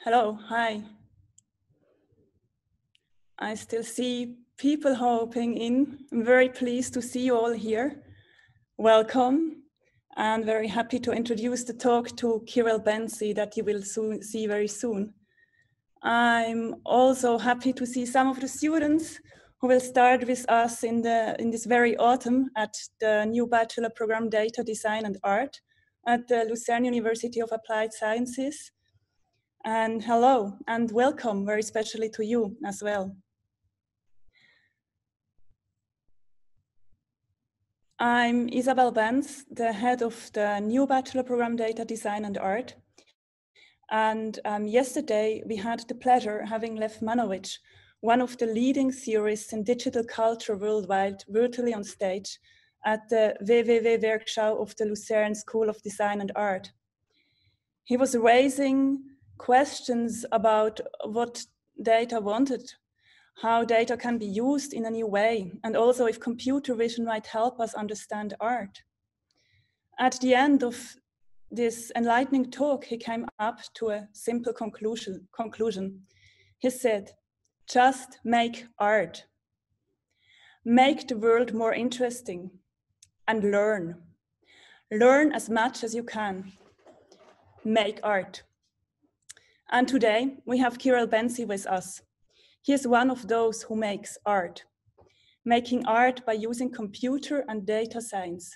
Hello, hi. I still see people hopping in. I'm very pleased to see you all here. Welcome, and very happy to introduce the talk to Kirell Benzi that you will see very soon. I'm also happy to see some of the students who will start with us in this very autumn at the new Bachelor program Data Design and Art at the Lucerne University of Applied Sciences. And hello and welcome very especially to you as well. I'm Isabel Benz, the head of the new Bachelor program Data Design and Art. And yesterday we had the pleasure having Lev Manowitz, one of the leading theorists in digital culture worldwide, virtually on stage at the WWW-Werkschau of the Lucerne School of Design and Art. He was raising questions about what data wanted, how data can be used in a new way, and also if computer vision might help us understand art. At the end of this enlightening talk, he came up to a simple conclusion. He said, just make art. Make the world more interesting and learn. Learn as much as you can. Make art. And today we have Kirell Benzi with us. He is one of those who makes art, making art by using computer and data science.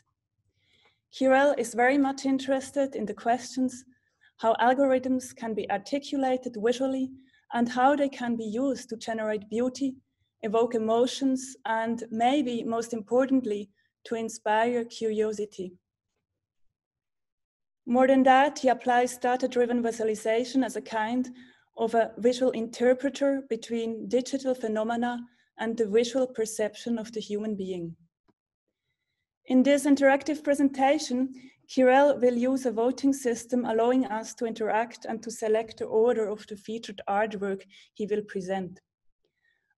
Kirell is very much interested in the questions how algorithms can be articulated visually and how they can be used to generate beauty, evoke emotions, and maybe most importantly, to inspire curiosity. More than that, he applies data-driven visualization as a kind of a visual interpreter between digital phenomena and the visual perception of the human being. In this interactive presentation, Kirell will use a voting system allowing us to interact and to select the order of the featured artwork he will present.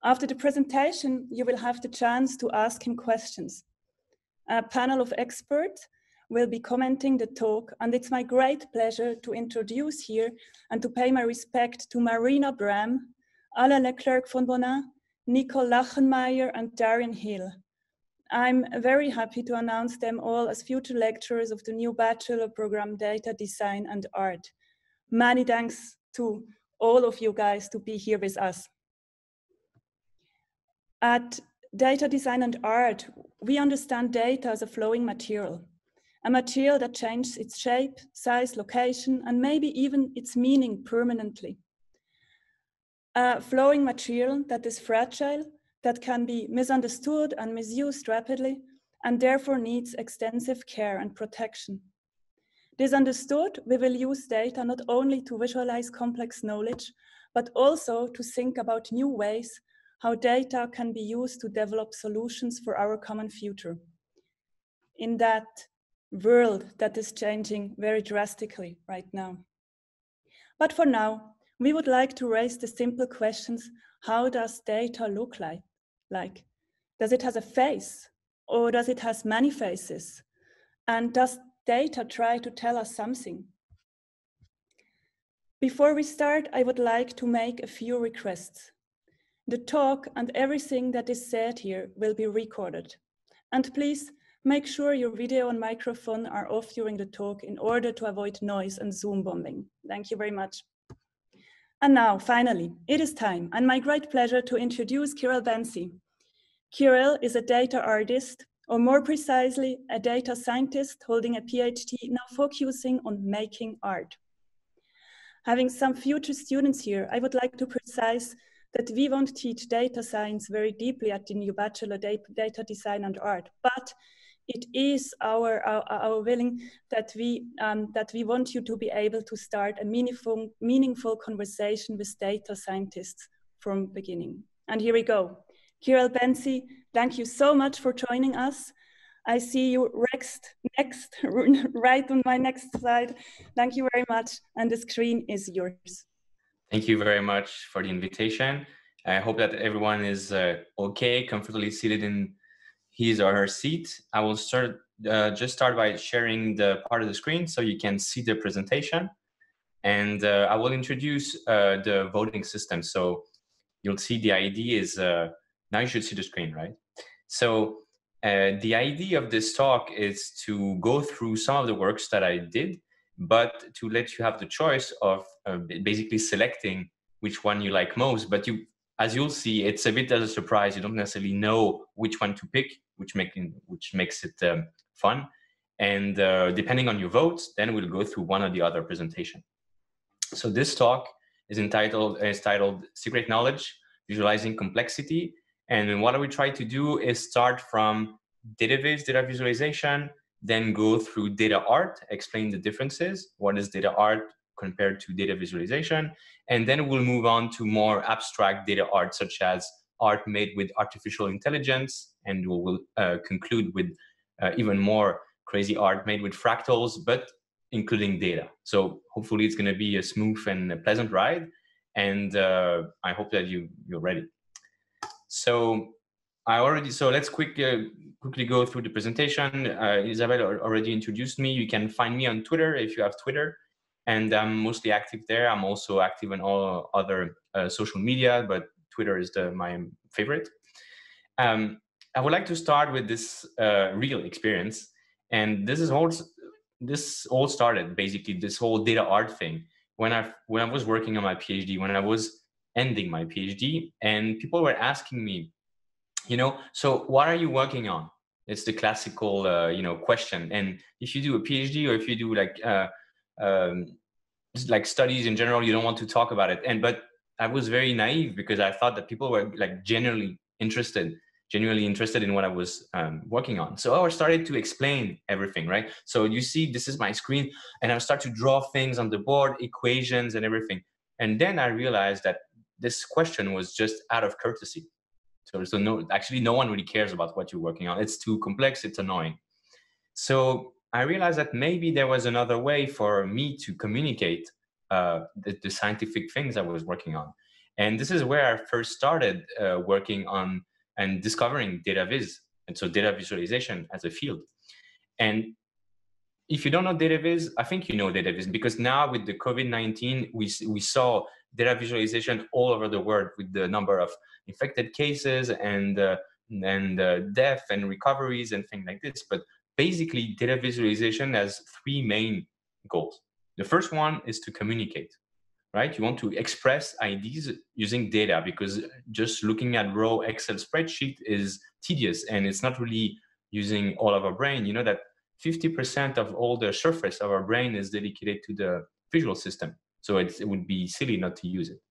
After the presentation, you will have the chance to ask him questions. A panel of experts will be commenting the talk, and it's my great pleasure to introduce here and to pay my respect to Marina Bram, Alain Leclerc von Bonin, Nicole Lachenmeyer, and Darian Hill. I'm very happy to announce them all as future lecturers of the new Bachelor program Data Design and Art. Many thanks to all of you guys to be here with us. At Data Design and Art, we understand data as a flowing material, a material that changes its shape, size, location, and maybe even its meaning permanently. A flowing material that is fragile, that can be misunderstood and misused rapidly, and therefore needs extensive care and protection. This understood, we will use data not only to visualize complex knowledge, but also to think about new ways how data can be used to develop solutions for our common future. In that world that is changing very drastically right now. But for now, we would like to raise the simple questions: how does data look like? Does it have a face, or does it have many faces? And does data try to tell us something? Before we start, I would like to make a few requests. The talk and everything that is said here will be recorded. And please make sure your video and microphone are off during the talk in order to avoid noise and Zoom bombing. Thank you very much. And now, finally, it is time, and my great pleasure to introduce Kirell Benzi. Kirell is a data artist, or more precisely, a data scientist holding a PhD now focusing on making art. Having some future students here, I would like to precise that we won't teach data science very deeply at the new Bachelor Data Design and Art, but it is our willing that we want you to be able to start a meaningful conversation with data scientists from beginning. And here we go. Kirell Benzi, thank you so much for joining us. I see you next, right on my next slide. Thank you very much, and the screen is yours. Thank you very much for the invitation. I hope that everyone is okay, comfortably seated in his or her seat. I will just start by sharing the part of the screen so you can see the presentation. And I will introduce the voting system. So you'll see the idea is, now you should see the screen, right? So the idea of this talk is to go through some of the works that I did, but to let you have the choice of basically selecting which one you like most. But you, as you'll see, it's a bit as a surprise. You don't necessarily know which one to pick, which makes it fun. And depending on your votes, then we'll go through one or the other presentation. So this talk is titled Secret Knowledge, Visualizing Complexity. And what I will try to do is start from data visualization, then go through data art, explain the differences. What is data art compared to data visualization? And then we'll move on to more abstract data art, such as art made with artificial intelligence. And we'll conclude with even more crazy art made with fractals, but including data. So hopefully it's going to be a smooth and a pleasant ride. And I hope that you're ready. So let's quickly go through the presentation. Isabelle already introduced me. You can find me on Twitter if you have Twitter. And I'm mostly active there. I'm also active in all other social media, but Twitter is my favorite. I would like to start with this real experience. And this all started, basically, this whole data art thing, when I was working on my PhD, when I was ending my PhD, and people were asking me, so what are you working on? It's the classical, question. And if you do a PhD, or if you do like studies in general, you don't want to talk about it. But I was very naive, because I thought that people were like genuinely interested in what I was working on. So I started to explain everything, right? So you see, this is my screen, and I start to draw things on the board, equations and everything. And then I realized that this question was just out of courtesy. So no one really cares about what you're working on. It's too complex, it's annoying. So I realized that maybe there was another way for me to communicate the scientific things I was working on. And this is where I first started working on and discovering data viz, and so data visualization as a field. And if you don't know data viz, I think you know data viz, because now with the COVID-19, we saw data visualization all over the world, with the number of infected cases and death and recoveries and things like this. But basically, data visualization has three main goals. The first one is to communicate, right? You want to express ideas using data, because just looking at raw Excel spreadsheet is tedious, and it's not really using all of our brain. You know that 50% of all the surface of our brain is dedicated to the visual system. So it would be silly not to use it.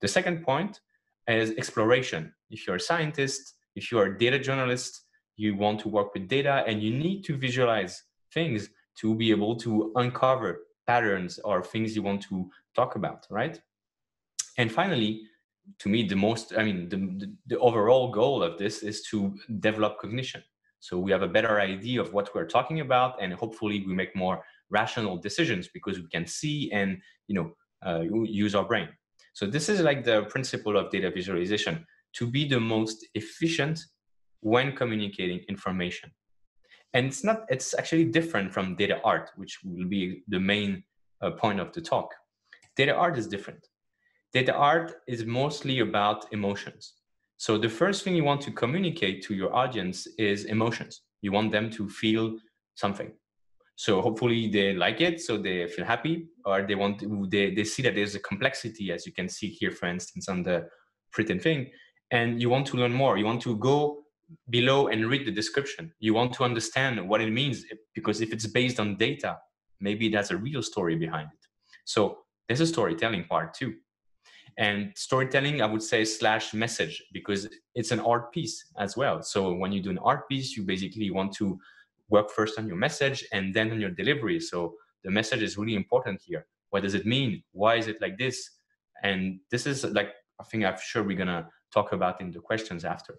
The second point is exploration. If you're a scientist, if you're a data journalist, you want to work with data, and you need to visualize things to be able to uncover patterns or things you want to talk about, right? And finally, to me, the overall goal of this is to develop cognition. So we have a better idea of what we're talking about, and hopefully we make more rational decisions, because we can see and use our brain. So this is like the principle of data visualization, to be the most efficient when communicating information. And it's actually different from data art, which will be the main point of the talk. Data art is different. Data art is mostly about emotions. So the first thing you want to communicate to your audience is emotions. You want them to feel something. So hopefully they like it, so they feel happy, or they see that there's a complexity, as you can see here, for instance, on the written thing, and you want to learn more. You want to go below and read the description. You want to understand what it means, because if it's based on data, maybe there's a real story behind it. So there's a storytelling part too. And storytelling, I would say, / message, because it's an art piece as well. So when you do an art piece, you basically want to work first on your message and then on your delivery. So the message is really important here. What does it mean? Why is it like this? And this is like, I'm sure we're going to talk about in the questions after.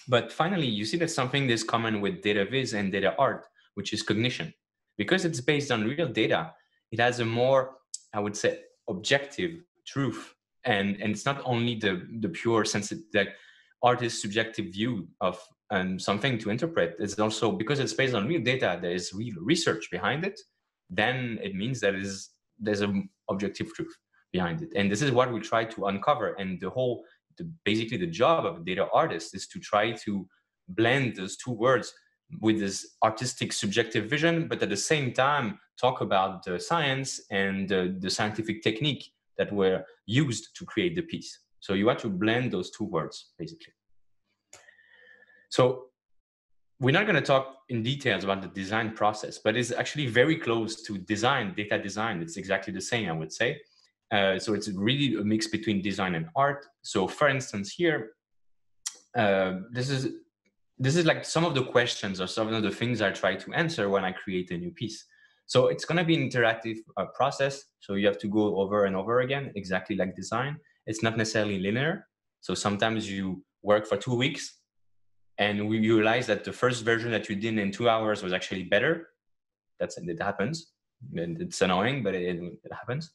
But finally, you see that something is common with data viz and data art, which is cognition. Because it's based on real data, it has a more, I would say, objective truth. And it's not only the pure sense that artist's subjective view of something to interpret. It's also, because it's based on real data, there is real research behind it. Then it means that there's an objective truth behind it. And this is what we try to uncover. And basically the job of a data artist is to try to blend those two words with this artistic subjective vision, but at the same time talk about the science and the scientific technique that were used to create the piece. So you have to blend those two words, basically. So we're not going to talk in details about the design process, but it's actually very close to design, data design. It's exactly the same, I would say. So it's really a mix between design and art. So for instance, here, this is like some of the questions or some of the things I try to answer when I create a new piece. So it's going to be an interactive process. So you have to go over and over again, exactly like design. It's not necessarily linear. So sometimes you work for 2 weeks and we realize that the first version that you did in 2 hours was actually better. It happens. And it's annoying, but it happens.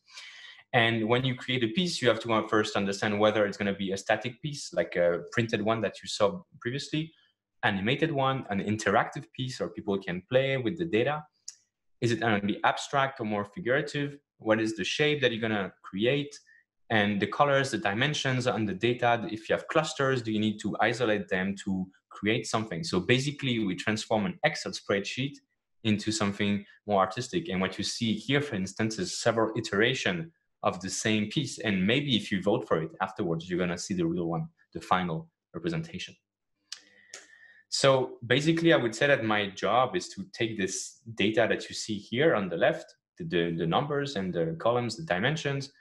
And when you create a piece, you have to first understand whether it's going to be a static piece, like a printed one that you saw previously, animated one, an interactive piece where people can play with the data. Is it going to be abstract or more figurative? What is the shape that you're going to create? And the colors, the dimensions on the data. If you have clusters, do you need to isolate them to create something? So basically, we transform an Excel spreadsheet into something more artistic. And what you see here, for instance, is several iterations of the same piece. And maybe if you vote for it afterwards, you're going to see the real one, the final representation. So basically, I would say that my job is to take this data that you see here on the left, the numbers and the columns, the dimensions,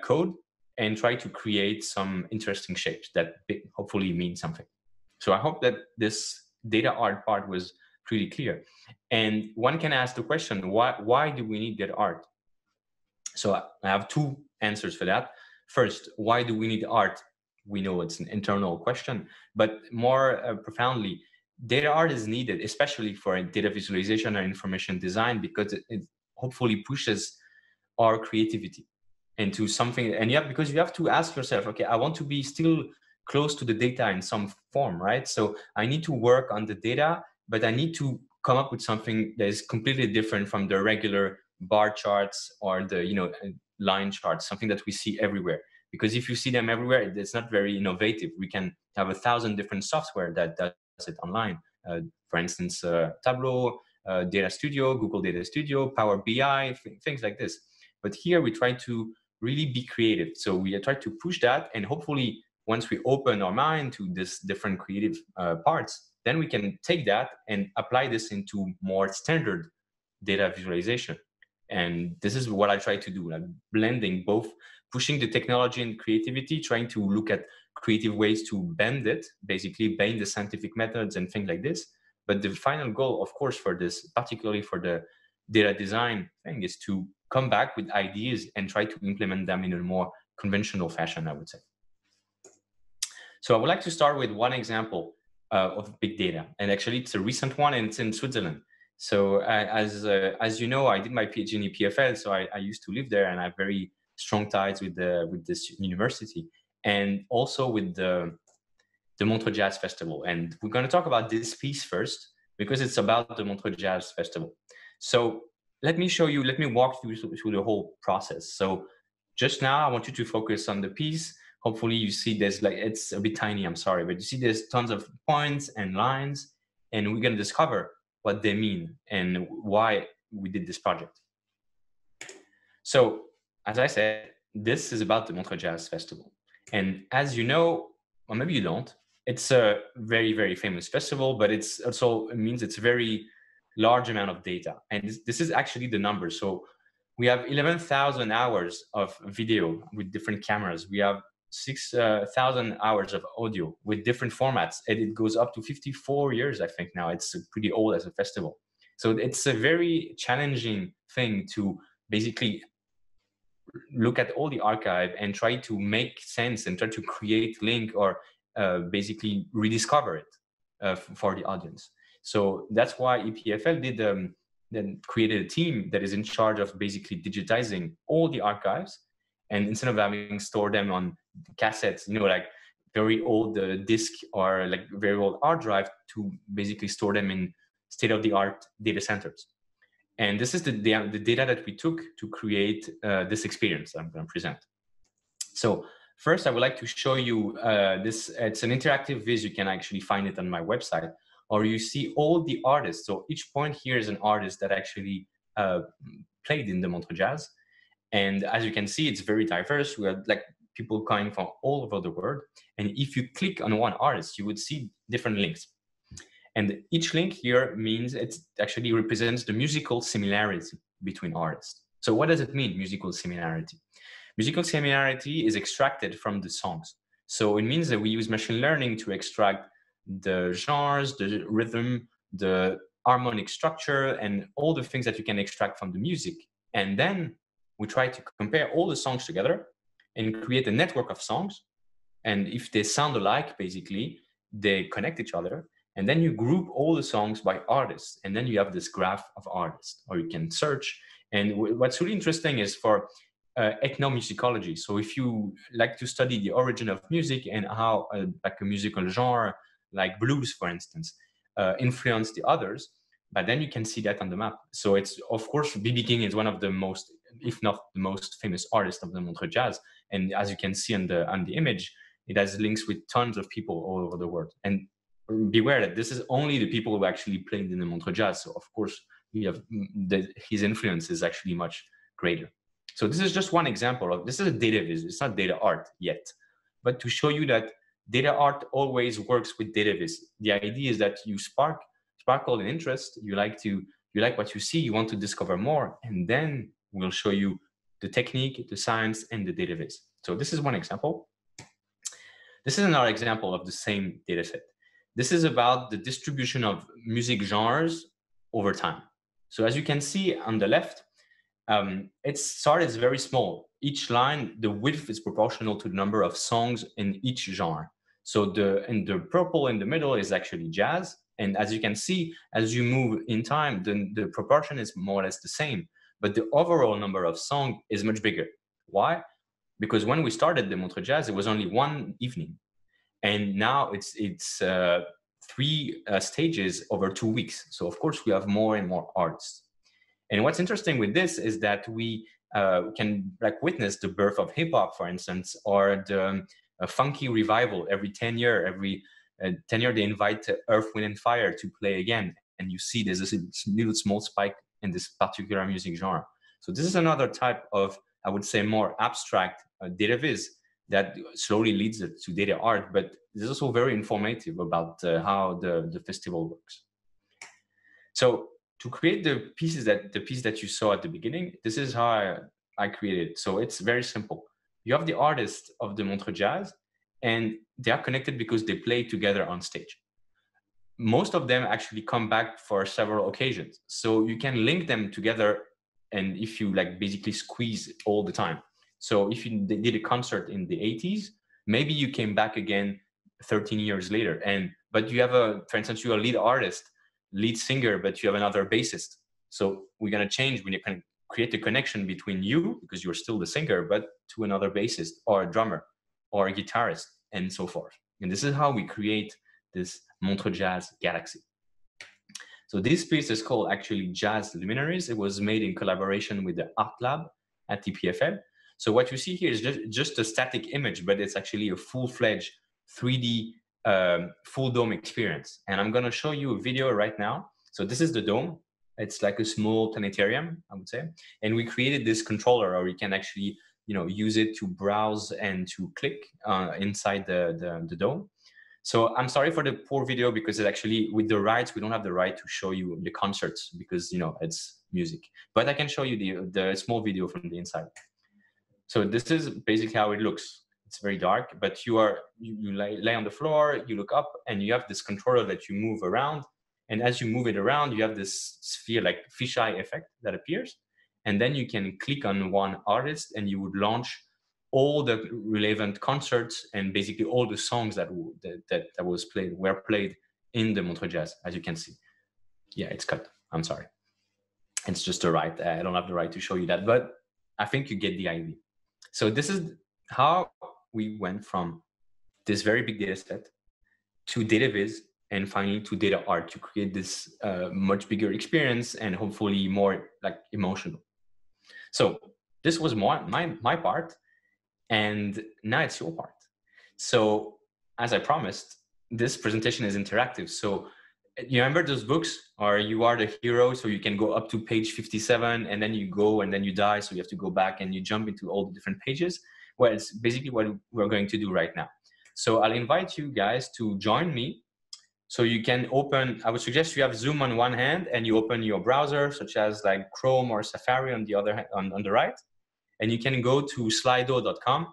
code, and try to create some interesting shapes that hopefully mean something. So I hope that this data art part was pretty clear. And one can ask the question, why do we need data art? So I have two answers for that. First, why do we need art? We know it's an internal question, but more profoundly, data art is needed, especially for data visualization and information design, because it hopefully pushes our creativity into something. And because you have to ask yourself, okay, I want to be still close to the data in some form, right? So I need to work on the data, but I need to come up with something that is completely different from the regular bar charts or the line charts, something that we see everywhere. Because if you see them everywhere, it's not very innovative. We can have 1,000 different software that does it online. For instance, Tableau, Data Studio, Google Data Studio, Power BI, things like this. But here we try to really be creative. So we try to push that, and hopefully once we open our mind to this different creative parts, then we can take that and apply this into more standard data visualization. And this is what I try to do, like blending both, pushing the technology and creativity, trying to look at creative ways to bend it, basically bend the scientific methods and things like this. But the final goal, of course, for this, particularly for the data design thing, is to come back with ideas and try to implement them in a more conventional fashion, I would say. So I would like to start with one example of big data. And actually, it's a recent one, and it's in Switzerland. So as you know, I did my PhD in EPFL, so I used to live there, and I have very strong ties with this university, and also with the Montreux Jazz Festival. And we're going to talk about this piece first, because it's about the Montreux Jazz Festival. So let me walk you through the whole process. So just now, I want you to focus on the piece. Hopefully you see there's it's a bit tiny, I'm sorry, but you see there's tons of points and lines, and we're going to discover what they mean and why we did this project. So as I said, this is about the Montreux Jazz Festival. And as you know, or maybe you don't, it's a very, very famous festival, but it means it's a very large amount of data. And this is actually the number. So we have 11,000 hours of video with different cameras. We have 6,000 hours of audio with different formats. And it goes up to 54 years, I think now. It's pretty old as a festival. So it's a very challenging thing to basically look at all the archive and try to make sense and try to create link or basically rediscover it for the audience. So that's why EPFL then created a team that is in charge of basically digitizing all the archives. And instead of having stored them on cassettes, like very old disk or like very old hard drive, to basically store them in state-of-the-art data centers. And this is the data that we took to create this experience I'm going to present. So first, I would like to show you this. It's an interactive viz. You can actually find it on my website, or you see all the artists. So each point here is an artist that actually played in the Montreux Jazz. And as you can see, it's very diverse. We have like people coming from all over the world. And if you click on one artist, you would see different links. And each link here means it actually represents the musical similarity between artists. So what does it mean, musical similarity? Musical similarity is extracted from the songs. So it means that we use machine learning to extract the genres, the rhythm, the harmonic structure, and all the things that you can extract from the music. And then we try to compare all the songs together and create a network of songs. And if they sound alike, basically, they connect each other. And then you group all the songs by artists. And then you have this graph of artists, or you can search. And what's really interesting is for ethnomusicology. So if you like to study the origin of music and how like a musical genre, like blues, for instance, influence the others, but then you can see that on the map. So it's, of course, B.B. King is one of the most, if not the most famous artist of the Montreux Jazz. And as you can see on the image, it has links with tons of people all over the world. And beware that this is only the people who actually played in the Montreux Jazz. So of course, we have his influence is actually much greater. So this is just one example of, this is a data viz. It's not data art yet, but to show you that data art always works with data viz. The idea is that you sparkle an interest. You like what you see. You want to discover more, and then we'll show you the technique, the science, and the data viz. So this is one example. This is another example of the same data set. This is about the distribution of music genres over time. So as you can see on the left, its start is very small. Each line, the width is proportional to the number of songs in each genre. So the purple in the middle is actually jazz. And as you can see, as you move in time, the proportion is more or less the same. But the overall number of songs is much bigger. Why? Because when we started the Montreux Jazz, it was only one evening. And now it's 3 stages over 2 weeks. So of course, we have more and more artists. And what's interesting with this is that we can like witness the birth of hip hop, for instance, or the funky revival every 10 years. Every 10 years, they invite Earth, Wind, and Fire to play again. And you see there's this little small spike in this particular music genre. So this is another type of, I would say, more abstract data viz that slowly leads to data art, but this is also very informative about how the festival works. So to create the piece that you saw at the beginning, this is how I created it. So it's very simple. You have the artists of the Montreux Jazz, and they are connected because they play together on stage. Most of them actually come back for several occasions. So you can link them together, and if you like basically squeeze all the time. So if you did a concert in the 80s, maybe you came back again 13 years later. But you have for instance, you're a lead artist, lead singer, but you have another bassist. So we're going to change when you can create a connection between you, because you're still the singer, but to another bassist or a drummer or a guitarist and so forth. And this is how we create this Montreux Jazz galaxy. So this piece is called actually Jazz Luminaries. It was made in collaboration with the Art Lab at TPFL. So what you see here is just a static image, but it's actually a full-fledged 3D full dome experience. And I'm going to show you a video right now. So this is the dome. It's like a small planetarium, I would say. And we created this controller, or you can actually use it to browse and to click inside the dome. So I'm sorry for the poor video, because it actually, with the rights, we don't have the right to show you the concerts because it's music. But I can show you the small video from the inside. So this is basically how it looks. It's very dark, but you lay on the floor, you look up, and you have this controller that you move around. And as you move it around, you have this sphere, like fisheye effect that appears. And then you can click on one artist, and you would launch all the relevant concerts and basically all the songs that were played in the Montreux Jazz, as you can see. Yeah, it's cut. I'm sorry. It's just the right. I don't have the right to show you that, but I think you get the idea. So this is how we went from this very big data set to data viz and finally to data art to create this much bigger experience and hopefully more like emotional. So this was my part, and now it's your part. So as I promised, this presentation is interactive. So you remember those books, or you are the hero, so you can go up to page 57 and then you go and then you die, so you have to go back and you jump into all the different pages. Well, it's basically what we're going to do right now. So I'll invite you guys to join me. So you can open, I would suggest you have Zoom on one hand and you open your browser, such as like Chrome or Safari on the other hand, on the right. And you can go to slido.com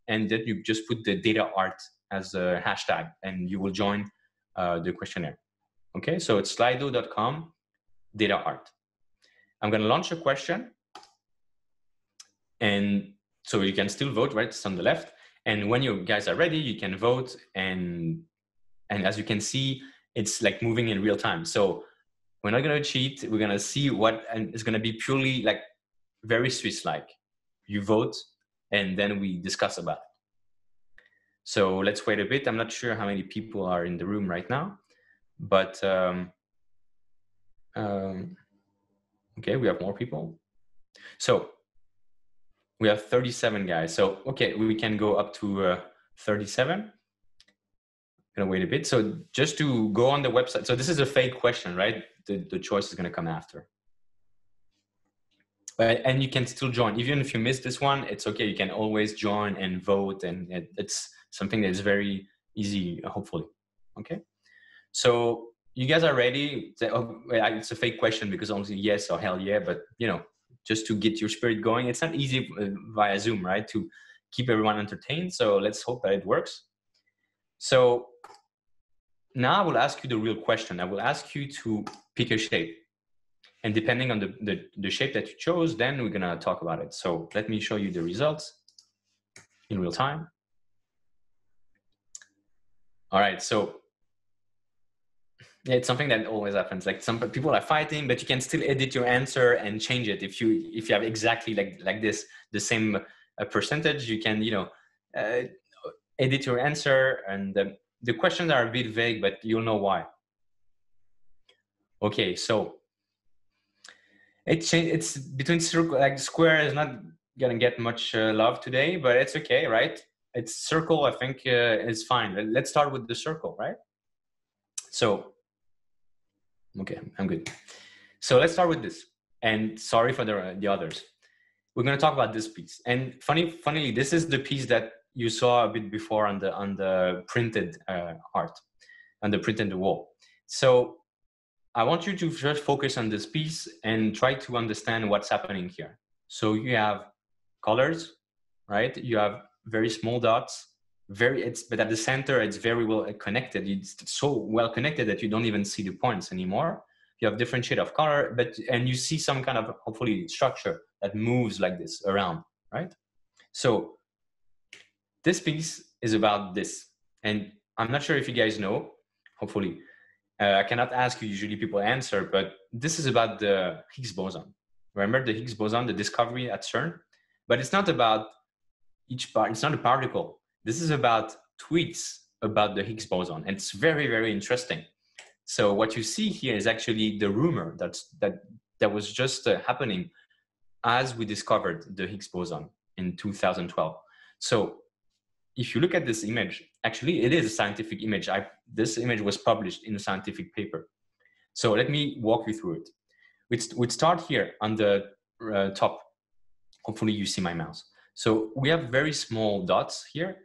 and then you just put the data art as a hashtag and you will join the questionnaire. Okay, so it's slido.com data art. I'm going to launch a question, and so you can still vote, right? It's on the left. And when you guys are ready, you can vote, and as you can see, it's like moving in real time. So we're not going to cheat. We're going to see what, and it's going to be purely like very Swiss-like. You vote, and then we discuss about it. So let's wait a bit. I'm not sure how many people are in the room right now, but okay, we have more people. So we have 37 guys. So, okay, we can go up to 37. Gonna wait a bit. So just to go on the website. So this is a fake question, right? The choice is gonna come after. And you can still join. Even if you miss this one, it's okay. You can always join and vote, and it's something that's very easy, hopefully. Okay. So you guys are ready. It's a fake question because obviously yes or hell yeah, but you know, just to get your spirit going. It's not easy via Zoom, right? To keep everyone entertained. So let's hope that it works. So now I will ask you the real question. I will ask you to pick a shape. And depending on the shape that you chose, then we're gonna talk about it. So let me show you the results in real time. All right, so yeah, it's something that always happens. Like some people are fighting, but you can still edit your answer and change it. If you have exactly like this, the same percentage, you can, you know, edit your answer. And the questions are a bit vague, but you'll know why. Okay, so it's between circle, like square is not gonna get much love today, but it's okay, right? It's circle, I think is fine. Let's start with the circle, right? So, okay, I'm good. So let's start with this. And sorry for the others. We're gonna talk about this piece. And funnily, this is the piece that you saw a bit before on the printed art, on the printed wall. So I want you to just focus on this piece and try to understand what's happening here. So you have colors, right? You have very small dots, but at the center, it's very well connected. It's so well connected that you don't even see the points anymore. You have different shade of color, and you see some kind of, hopefully, structure that moves like this around, right? So this piece is about this. And I'm not sure if you guys know, hopefully, I cannot ask you, usually people answer, but this is about the Higgs boson. Remember the Higgs boson, the discovery at CERN? But it's not about each part, it's not a particle. This is about tweets about the Higgs boson. And it's very, very interesting. So what you see here is actually the rumor that was just happening as we discovered the Higgs boson in 2012. So if you look at this image, actually it is a scientific image. This image was published in a scientific paper. So let me walk you through it. We'd start here on the top. Hopefully you see my mouse. So we have very small dots here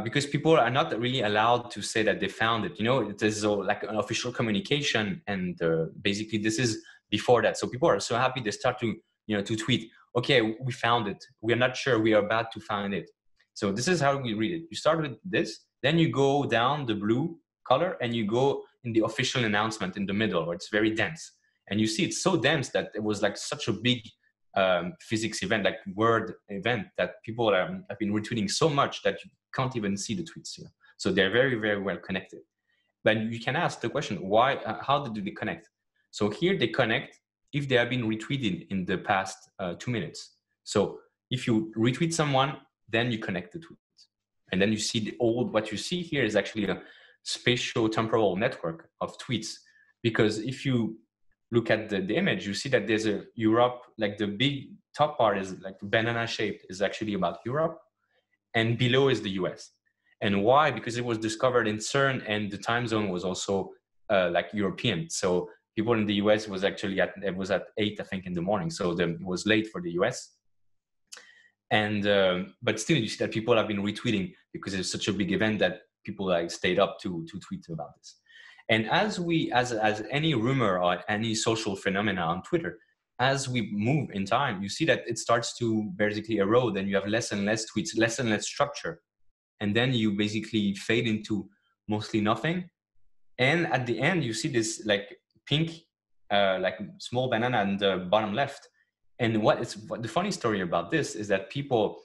because people are not really allowed to say that they found it. You know, it is like an official communication, and basically this is before that. So people are so happy they start to, you know, to tweet, okay, we found it. We are not sure, we are about to find it. So this is how we read it. You start with this, then you go down the blue color and you go in the official announcement in the middle where it's very dense. And you see it's so dense that it was like such a big physics event, like word event, that people have been retweeting so much that you can't even see the tweets here. So they're very, very well connected. But you can ask the question, why, how did they connect? So here they connect if they have been retweeted in the past 2 minutes. So if you retweet someone, then you connect the tweets. And then you see what you see here is actually spatio-temporal network of tweets. Because if you look at the image, you see that there's a Europe, like the big top part is like banana shaped, is actually about Europe, and below is the US. And why? Because it was discovered in CERN, and the time zone was also like European. So people in the US was actually at 8, I think, in the morning. So it was late for the US. And but still, you see that people have been retweeting because it's such a big event that people like stayed up to tweet about this. And as any rumor or any social phenomena on Twitter, as we move in time, you see that it starts to basically erode, and you have less and less tweets, less and less structure. And then you basically fade into mostly nothing. And at the end, you see this like pink, like small banana in the bottom left. And what the funny story about this is that people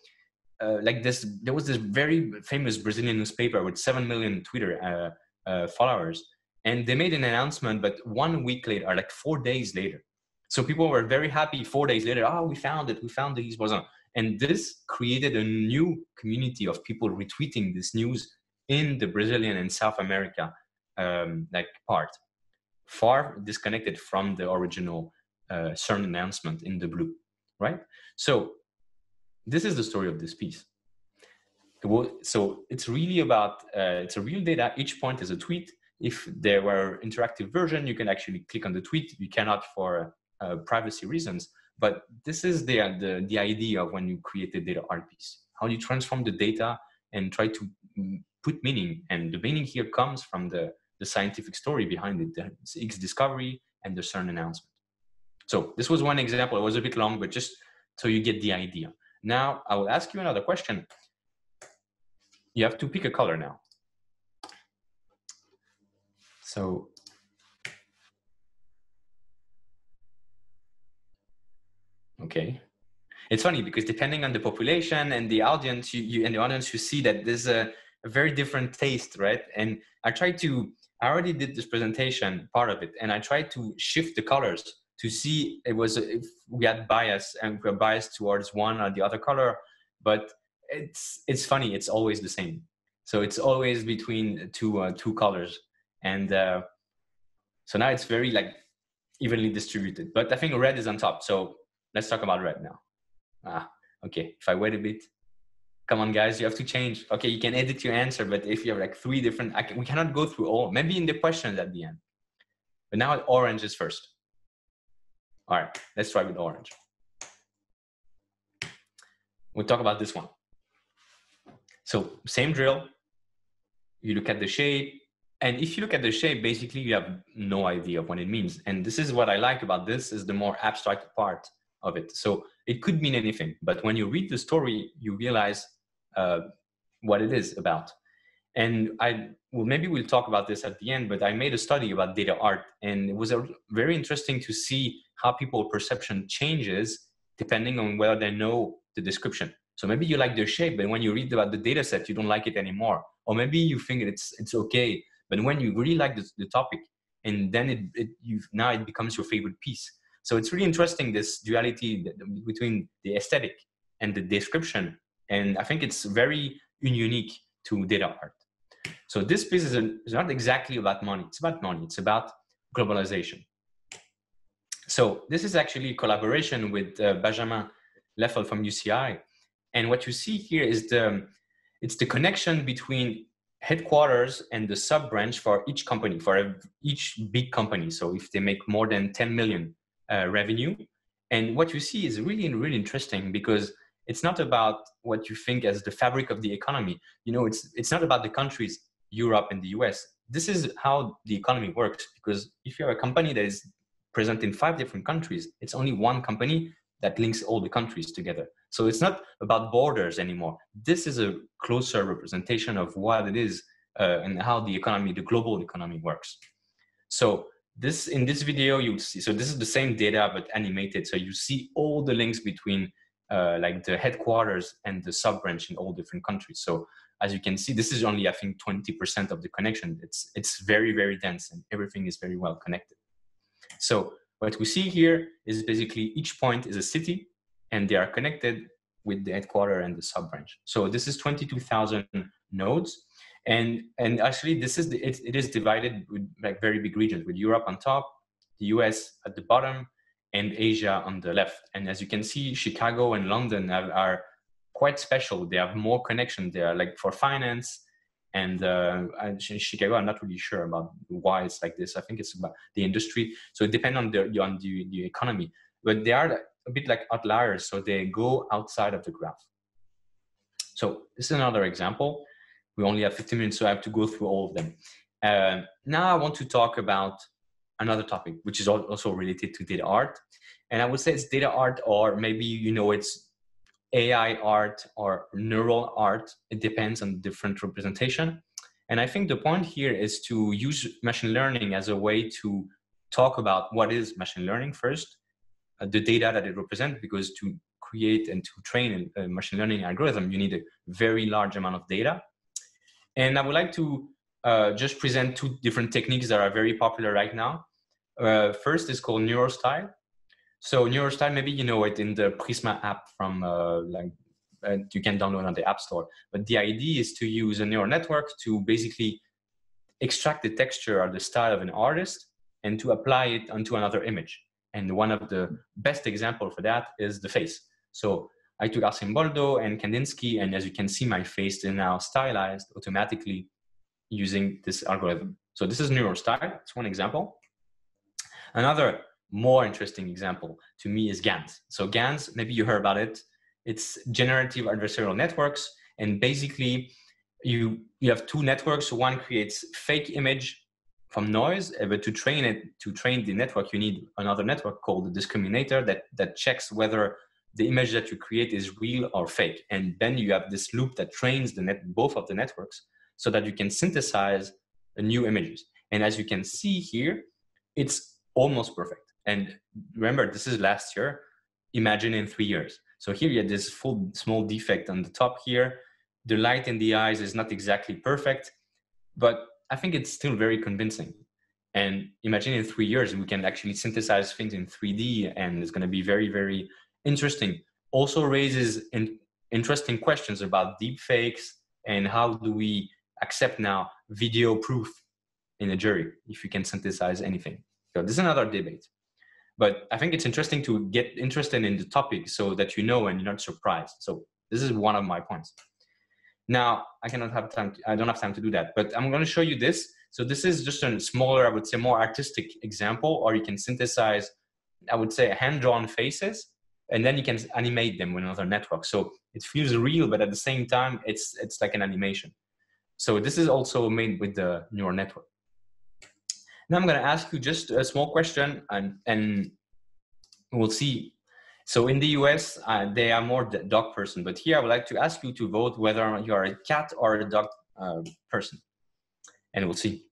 like this, there was this very famous Brazilian newspaper with 7 million Twitter followers. And they made an announcement, but 1 week later, or like 4 days later. So people were very happy 4 days later. Oh, we found it. We found the boson. And this created a new community of people retweeting this news in the Brazilian and South America like part, far disconnected from the original CERN announcement in the blue, right? So this is the story of this piece. So it's really about, it's a real data. Each point is a tweet. If there were interactive version, you can actually click on the tweet. You cannot for privacy reasons. But this is the idea of when you create a data art piece, how you transform the data and try to put meaning. And the meaning here comes from the scientific story behind it, the X discovery and the CERN announcement. So this was one example. It was a bit long, but just so you get the idea. Now I will ask you another question. You have to pick a color now. So okay. It's funny because depending on the population and the audience, you see that there's a very different taste, right? And I already did this presentation, part of it, and I tried to shift the colors to see if we had bias, and we're biased towards one or the other color. But it's funny, it's always the same. So it's always between two colors, and so now it's very like evenly distributed. But I think red is on top. So let's talk about red now. Okay, if I wait a bit, come on guys, you have to change. Okay, you can edit your answer, but if you have like 3 different, we cannot go through all, maybe in the questions at the end. But now orange is first. All right, let's try with orange. We'll talk about this one. So same drill, you look at the shape, and if you look at the shape, basically you have no idea of what it means. And this is what I like about this, is the more abstract part of it. So it could mean anything, but when you read the story, you realize what it is about. And maybe we'll talk about this at the end, but I made a study about data art, and it was very interesting to see how people's perception changes depending on whether they know the description. So maybe you like the shape, but when you read about the data set, you don't like it anymore. Or maybe you think it's okay, but when you really like the topic, and then now it becomes your favorite piece. So it's really interesting, this duality between the aesthetic and the description. And I think it's very unique to data art. So this piece is not exactly about money. It's about money. It's about globalization. So this is actually a collaboration with Benjamin Leffel from UCI. And what you see here is it's the connection between headquarters and the sub-branch for each company, for each big company. So if they make more than 10 million revenue. And what you see is really, really interesting, because it's not about what you think as the fabric of the economy. You know, it's not about the countries, Europe and the US. This is how the economy works, because if you're a company that is present in 5 different countries, it's only one company that links all the countries together. So it's not about borders anymore. This is a closer representation of what it is and how the economy, the global economy works. So in this video, you see, so this is the same data, but animated. So you see all the links between like the headquarters and the sub-branch in all different countries. So as you can see, this is only, I think, 20% of the connection. It's very, very dense, and everything is very well connected. So what we see here is basically each point is a city, and they are connected with the headquarters and the sub-branch. So this is 22,000 nodes. And actually this is it is divided with like very big regions, with Europe on top, the US at the bottom, and Asia on the left. And as you can see, Chicago and London are quite special. They have more connection there, like for finance. And Chicago, I'm not really sure about why it's like this. I think it's about the industry. So it depends on the economy, but they are a bit like outliers. So they go outside of the graph. So this is another example. We only have 15 minutes, so I have to go through all of them. Now I want to talk about another topic, which is also related to data art. And I would say it's data art, or maybe, you know, it's AI art or neural art. It depends on different representation. And I think the point here is to use machine learning as a way to talk about what is machine learning first, the data that it represents, because to create and to train a machine learning algorithm, you need a very large amount of data. And I would like to just present two different techniques that are very popular right now. First is called NeuroStyle. So NeuroStyle, maybe you know it in the Prisma app from you can download on the App Store. But the idea is to use a neural network to basically extract the texture or the style of an artist and to apply it onto another image. And one of the best examples for that is the face. So I took Arcimboldo and Kandinsky, and as you can see, my face is now stylized automatically using this algorithm. So this is NeuroStyle. It's one example. Another more interesting example to me is GANs. So GANs, maybe you heard about it. It's generative adversarial networks. And basically you have two networks. One creates fake image from noise, but to train the network, you need another network called the discriminator that checks whether the image that you create is real or fake. And then you have this loop that trains both of the networks so that you can synthesize new images. And as you can see here, it's almost perfect. And remember, this is last year. Imagine in 3 years. So here you have this small defect on the top here. The light in the eyes is not exactly perfect, but I think it's still very convincing. And imagine in 3 years, we can actually synthesize things in 3D, and it's going to be very, very interesting. Also raises interesting questions about deep fakes and how do we accept now video proof in a jury if you can synthesize anything. So this is another debate. But I think it's interesting to get interested in the topic so that you know and you're not surprised. So this is one of my points. Now, I don't have time to do that, but I'm going to show you this. So this is just a smaller, I would say more artistic example, or you can synthesize, I would say, hand-drawn faces, and then you can animate them with another network. So it feels real, but at the same time, it's like an animation. So this is also made with the neural network. Now I'm going to ask you just a small question, and we'll see. So in the US, they are more dog person, but here I would like to ask you to vote whether you are a cat or a dog person, and we'll see.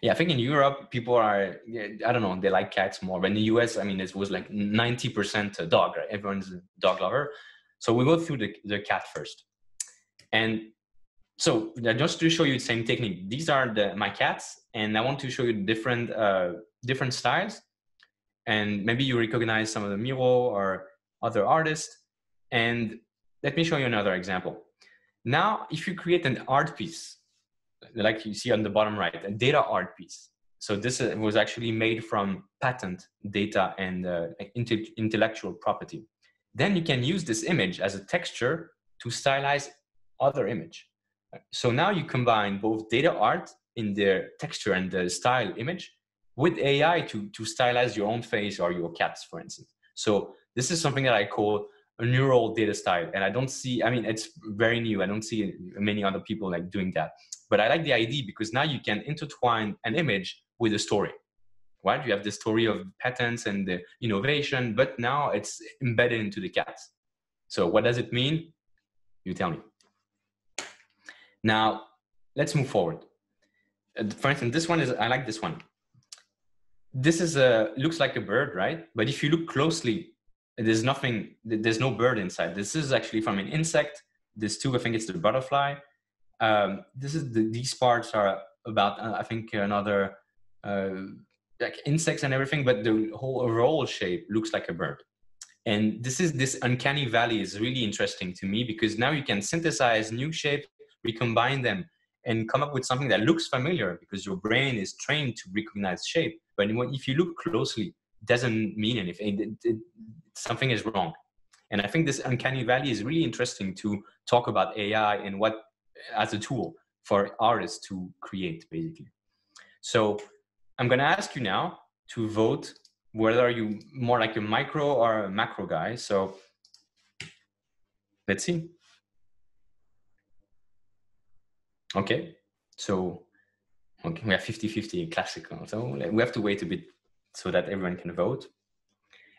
Yeah, I think in Europe, people are, I don't know, they like cats more. But in the US, I mean, it was like 90% dog, right? Everyone's a dog lover. So we go through the cat first. And so just to show you the same technique, these are my cats, and I want to show you different styles. And maybe you recognize some of the Miro or other artists. And let me show you another example. Now, if you create an art piece, like you see on the bottom right, a data art piece. So this was actually made from patent data and intellectual property. Then you can use this image as a texture to stylize other image. So now you combine both data art in their texture and the style image with AI to stylize your own face or your cats, for instance. So this is something that I call a neural data style. And I don't see, I mean, it's very new. I don't see many other people like doing that. But I like the idea because now you can intertwine an image with a story, right? You have the story of patents and the innovation, but now it's embedded into the cats. So what does it mean? You tell me. Now, let's move forward. For instance, this one is, I like this one. This is looks like a bird, right? But if you look closely, there's no bird inside. This is actually from an insect. This too, I think it's the butterfly. These parts are about, I think, another like insects and everything, but the whole overall shape looks like a bird. And this uncanny valley is really interesting to me because now you can synthesize new shape recombine them, and come up with something that looks familiar because your brain is trained to recognize shape. But if you look closely, it doesn't mean anything. Something is wrong. And I think this uncanny valley is really interesting to talk about AI and what as a tool for artists to create, basically. So I'm going to ask you now to vote whether you more like a micro or a macro guy. So let's see. Okay, so okay, we have 50-50 classical. So we have to wait a bit so that everyone can vote.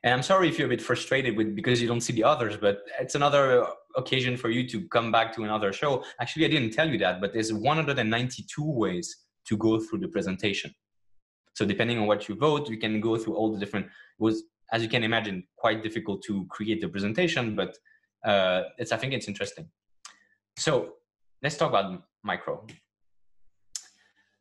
And I'm sorry if you're a bit frustrated because you don't see the others, but it's another occasion for you to come back to another show. Actually, I didn't tell you that, but there's 192 ways to go through the presentation. So depending on what you vote, you can go through all the different, it was, as you can imagine, quite difficult to create the presentation, but I think it's interesting. So let's talk about micro.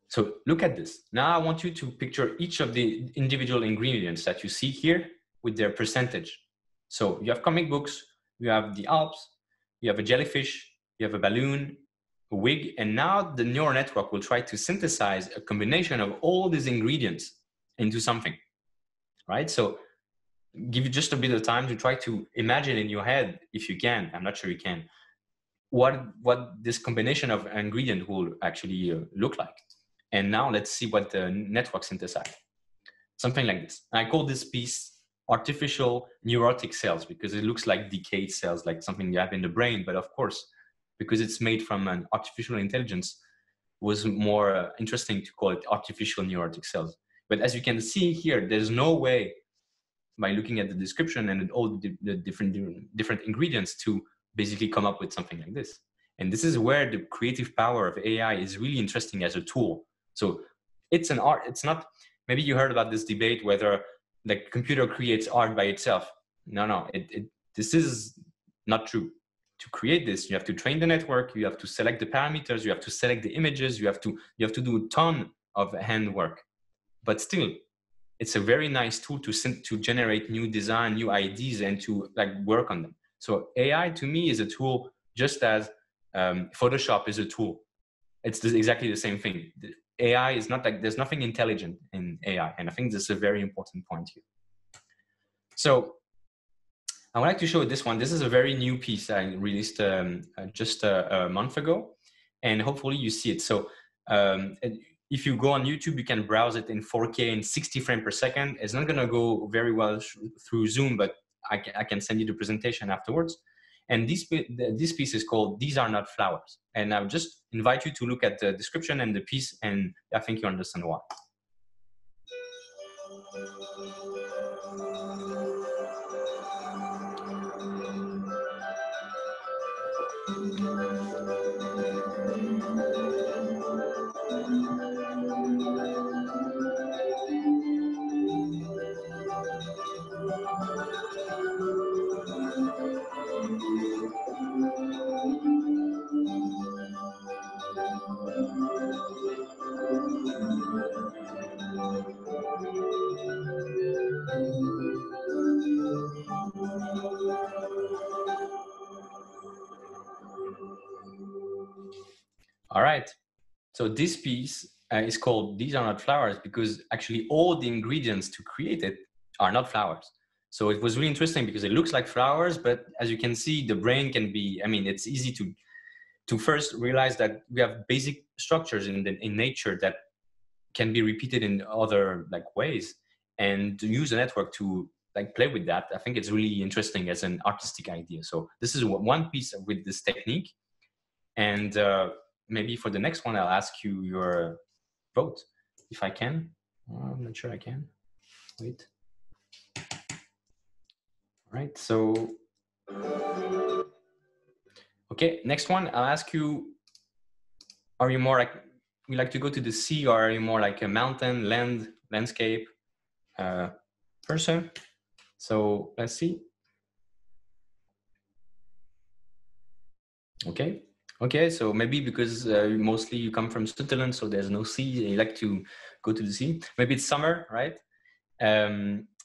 So look at this. Now I want you to picture each of the individual ingredients that you see here with their percentage. So you have comic books, you have the Alps, you have a jellyfish, you have a balloon, a wig, and now the neural network will try to synthesize a combination of all these ingredients into something, right? So give you just a bit of time to try to imagine in your head, if you can, I'm not sure you can, what this combination of ingredient will actually look like. And now let's see what the network synthesized. Something like this. I call this piece artificial neurotic cells because it looks like decayed cells, like something you have in the brain. But of course, because it's made from an artificial intelligence, it was more interesting to call it artificial neurotic cells. But as you can see here, there's no way by looking at the description and all the different ingredients to basically come up with something like this. And this is where the creative power of AI is really interesting as a tool. So it's an art. It's not, maybe you heard about this debate whether the computer creates art by itself. No, this is not true. To create this, you have to train the network, you have to select the parameters, you have to select the images, you have to do a ton of handwork. But still, it's a very nice tool to generate new design, new ideas, and to like work on them. So AI to me is a tool, just as Photoshop is a tool. It's exactly the same thing. The AI is not like, there's nothing intelligent in AI. And I think this is a very important point here. So I would like to show this one. This is a very new piece I released just a month ago, and hopefully you see it. So if you go on YouTube, you can browse it in 4K and 60 frames per second. It's not going to go very well through Zoom, but I can send you the presentation afterwards. And this piece is called "These Are Not Flowers." And I'll just invite you to look at the description and the piece, and I think you understand why. All right. So this piece is called "These Are Not Flowers" because actually all the ingredients to create it are not flowers. So it was really interesting because it looks like flowers, but as you can see, the brain can be, I mean, it's easy to first realize that we have basic structures in nature that can be repeated in other like ways, and to use a network to like play with that. I think it's really interesting as an artistic idea. So this is one piece with this technique. And maybe for the next one, I'll ask you your vote, if I can. I'm not sure I can. Wait. All right, so, okay, next one, I'll ask you, are you more like, you like to go to the sea, or are you more like a mountain, landscape person? So let's see. Okay, so maybe because mostly you come from Switzerland, so there's no sea, you like to go to the sea. Maybe it's summer, right?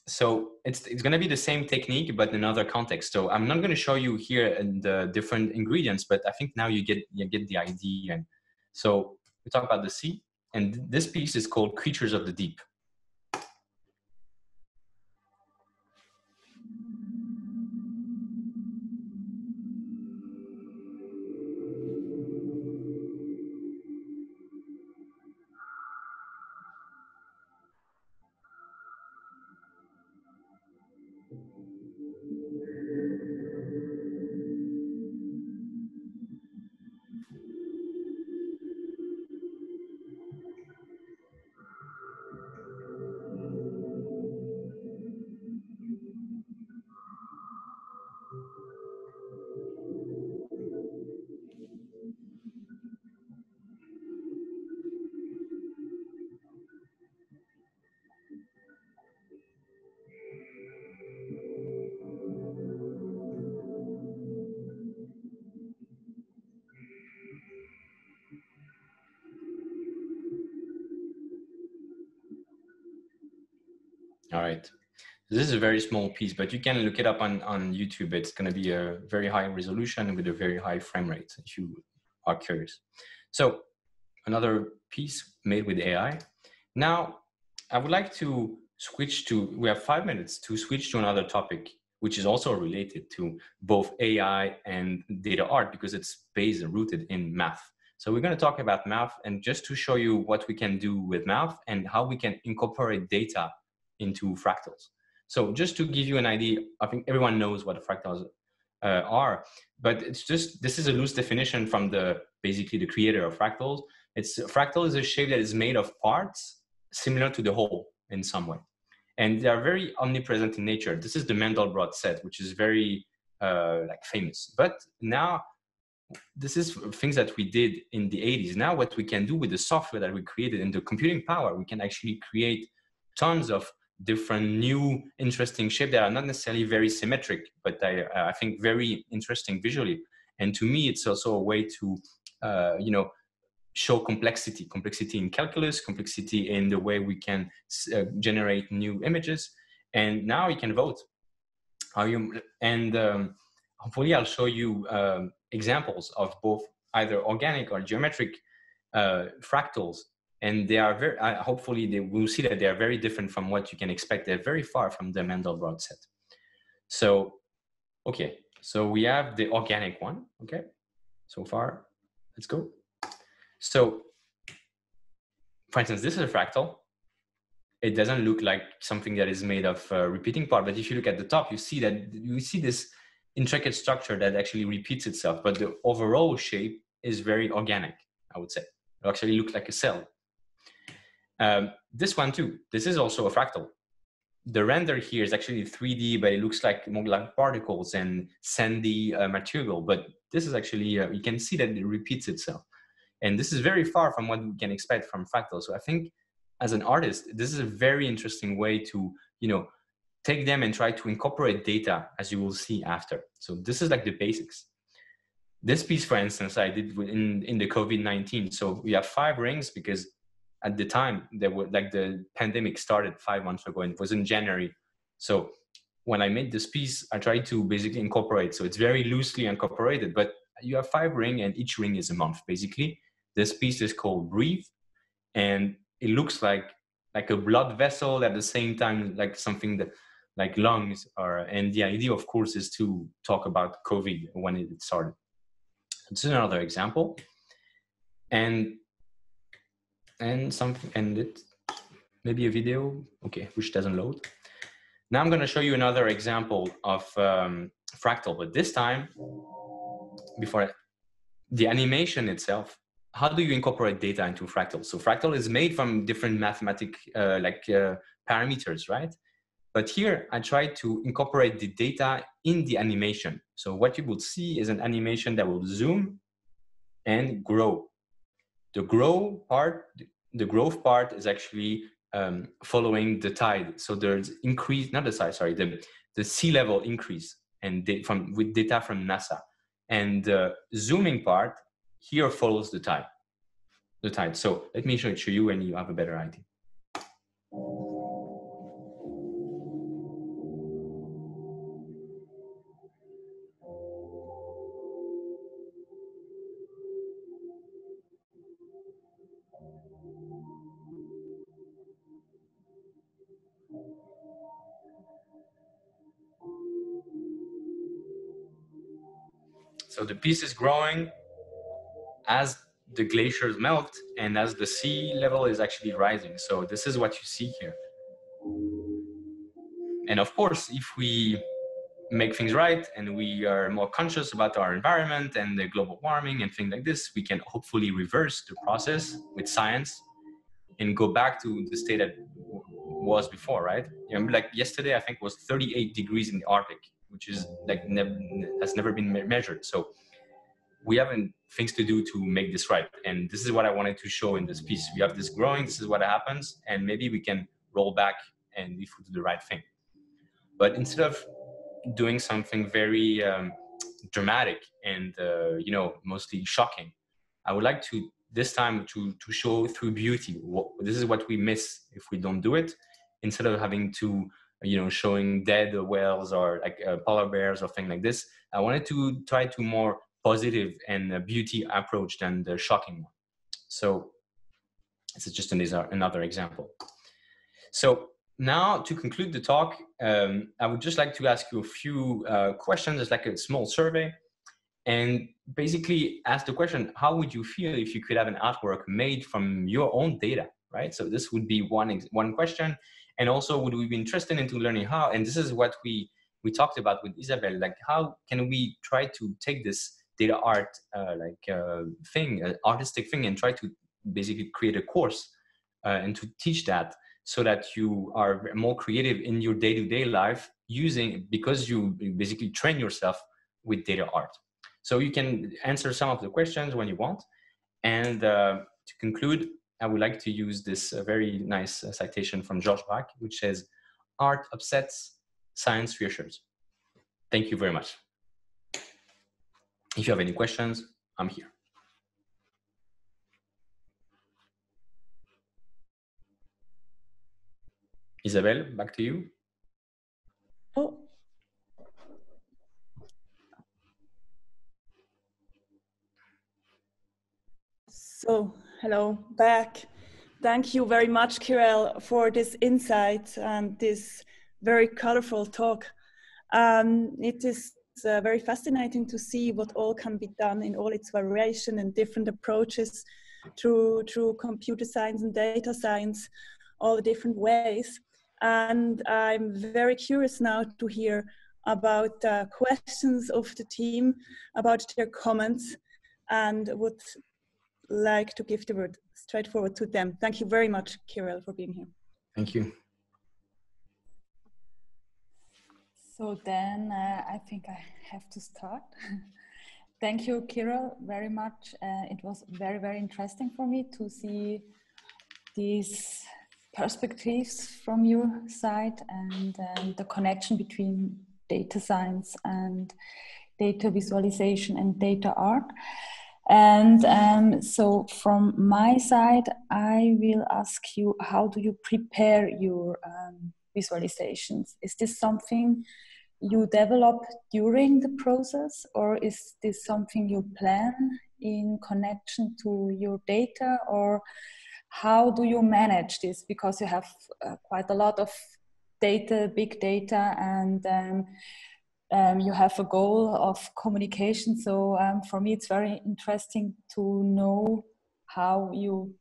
So it's going to be the same technique, but in another context. So I'm not going to show you here the different ingredients, but I think now you get the idea. And so we talk about the sea, and this piece is called Creatures of the Deep. All right. This is a very small piece, but you can look it up on YouTube. It's going to be a very high resolution with a very high frame rate if you are curious. So another piece made with AI. Now, I would like to switch to, we have 5 minutes to switch to another topic, which is also related to both AI and data art because it's based and rooted in math. So we're going to talk about math, and just to show you what we can do with math and how we can incorporate data into fractals. So just to give you an idea, I think everyone knows what fractals are, but it's just, this is a loose definition from basically the creator of fractals. Fractal is a shape that is made of parts similar to the whole in some way. And they are very omnipresent in nature. This is the Mandelbrot set, which is very like famous. But now, this is things that we did in the 80s. Now what we can do with the software that we created and the computing power, we can actually create tons of different new interesting shapes that are not necessarily very symmetric, but I think very interesting visually. And to me, it's also a way to, show complexity in calculus, complexity in the way we can generate new images. And now you can vote. Hopefully I'll show you examples of both either organic or geometric fractals. And they are very, hopefully they will see that they are very different from what you can expect. They're very far from the Mandelbrot set. So, okay, so we have the organic one, okay? So far, let's go. So, for instance, this is a fractal. It doesn't look like something that is made of repeating part, but if you look at the top, you see this intricate structure that actually repeats itself, but the overall shape is very organic, I would say. It actually looks like a cell. This one too, this is also a fractal. The render here is actually 3D, but it looks like more like particles and sandy material, but this is actually, you can see that it repeats itself. And this is very far from what we can expect from fractals. So I think as an artist, this is a very interesting way to, take them and try to incorporate data, as you will see after. So this is like the basics. This piece, for instance, I did in the COVID-19. So we have 5 rings because at the time there were like the pandemic started 5 months ago and it was in January. So when I made this piece, I tried to basically incorporate. So it's very loosely incorporated, but you have 5 rings and each ring is a month, basically. This piece is called Breathe, and it looks like a blood vessel at the same time, like something that like lungs are. And the idea, of course, is to talk about COVID when it started. This is another example, and it maybe a video, okay, which doesn't load. Now I'm going to show you another example of fractal, but this time, before the animation itself, how do you incorporate data into fractal? So fractal is made from different mathematic parameters, right? But here I try to incorporate the data in the animation. So what you will see is an animation that will zoom and grow. The growth part is actually following the tide. So there's increase, not the tide, sorry, the sea level increase and with data from NASA. And the zooming part here follows the tide. So let me show you and you have a better idea. So the piece is growing as the glaciers melt and as the sea level is actually rising. So this is what you see here. And of course, if we make things right and we are more conscious about our environment and the global warming and things like this, we can hopefully reverse the process with science and go back to the state that was before, right? You know, like yesterday, I think was 38 degrees in the Arctic, which is like has never been measured. So we have things to do to make this right. And this is what I wanted to show in this piece. We have this growing, this is what happens, and maybe we can roll back and if we do the right thing. But instead of doing something very dramatic and you know, mostly shocking, I would like to this time to show through beauty. This is what we miss if we don't do it. Instead of having to, you know, showing dead whales or like polar bears or things like this, I wanted to try to more positive and beauty approach than the shocking one. So this is just another example. So now to conclude the talk, I would just like to ask you a few questions. It's like a small survey. And basically ask the question, how would you feel if you could have an artwork made from your own data, right? So this would be one question. And also, would we be interested into learning how, and this is what we talked about with Isabel, like how can we try to take this data art artistic thing and try to basically create a course and to teach that so that you are more creative in your day-to-day life because you basically train yourself with data art. So you can answer some of the questions when you want. And to conclude, I would like to use this very nice citation from Georges Braque, which says, "Art upsets, science reassures." Thank you very much. If you have any questions, I'm here. Isabel, back to you. Oh. So, hello, back. Thank you very much, Kirell, for this insight and this very colorful talk. It is very fascinating to see what all can be done in all its variation and different approaches through computer science and data science, all the different ways. And I'm very curious now to hear about questions of the team, about their comments, and would like to give the word straightforward to them. Thank you very much, Kirell, for being here. Thank you. So then I think I have to start. Thank you, Kirell, very much. It was very, very interesting for me to see these perspectives from your side and the connection between data science and data visualization and data art. And so from my side, I will ask you, how do you prepare your visualizations? Is this something you develop during the process, or is this something you plan in connection to your data, or how do you manage this? Because you have quite a lot of data, big data, and you have a goal of communication. So for me, it's very interesting to know how you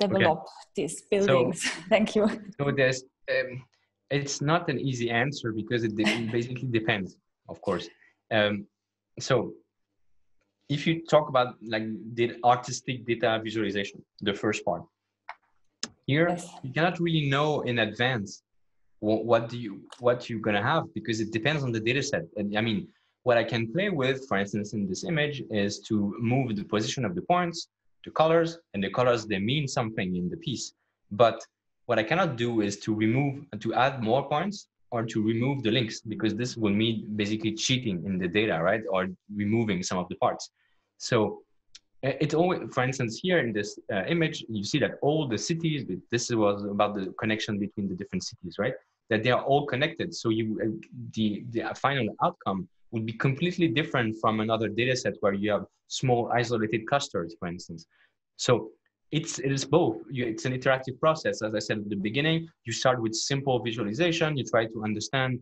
develop these buildings. So, thank you. So there's, it's not an easy answer because it basically depends, of course. So if you talk about like the artistic data visualization, the first part, here, yes, you cannot really know in advance what you're gonna have, because it depends on the data set. And I mean, what I can play with, for instance, in this image, is to move the position of the points, the colors, and the colors, they mean something in the piece. But what I cannot do is to add more points or to remove the links, because this will mean basically cheating in the data, right? Or removing some of the parts. So it's always, for instance, here in this image, you see that all the cities, this was about the connection between the different cities, right? That they are all connected. So the final outcome would be completely different from another data set where you have small isolated clusters, for instance. So it is both. It's an interactive process. As I said at the beginning, you start with simple visualization. You try to understand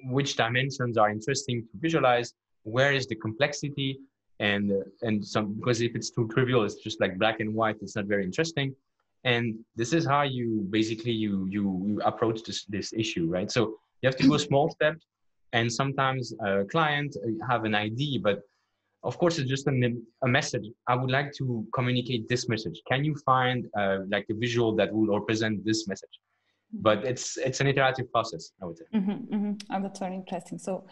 which dimensions are interesting to visualize. where is the complexity, and some, because if it's too trivial, it's just like black and white, it's not very interesting. And this is how you basically you approach this issue, right? So you have to go small steps, and sometimes a client have an idea, but of course it's just a message. I would like to communicate this message. Can you find like a visual that will represent this message? But it's an iterative process, I would say. Oh, that's very interesting. So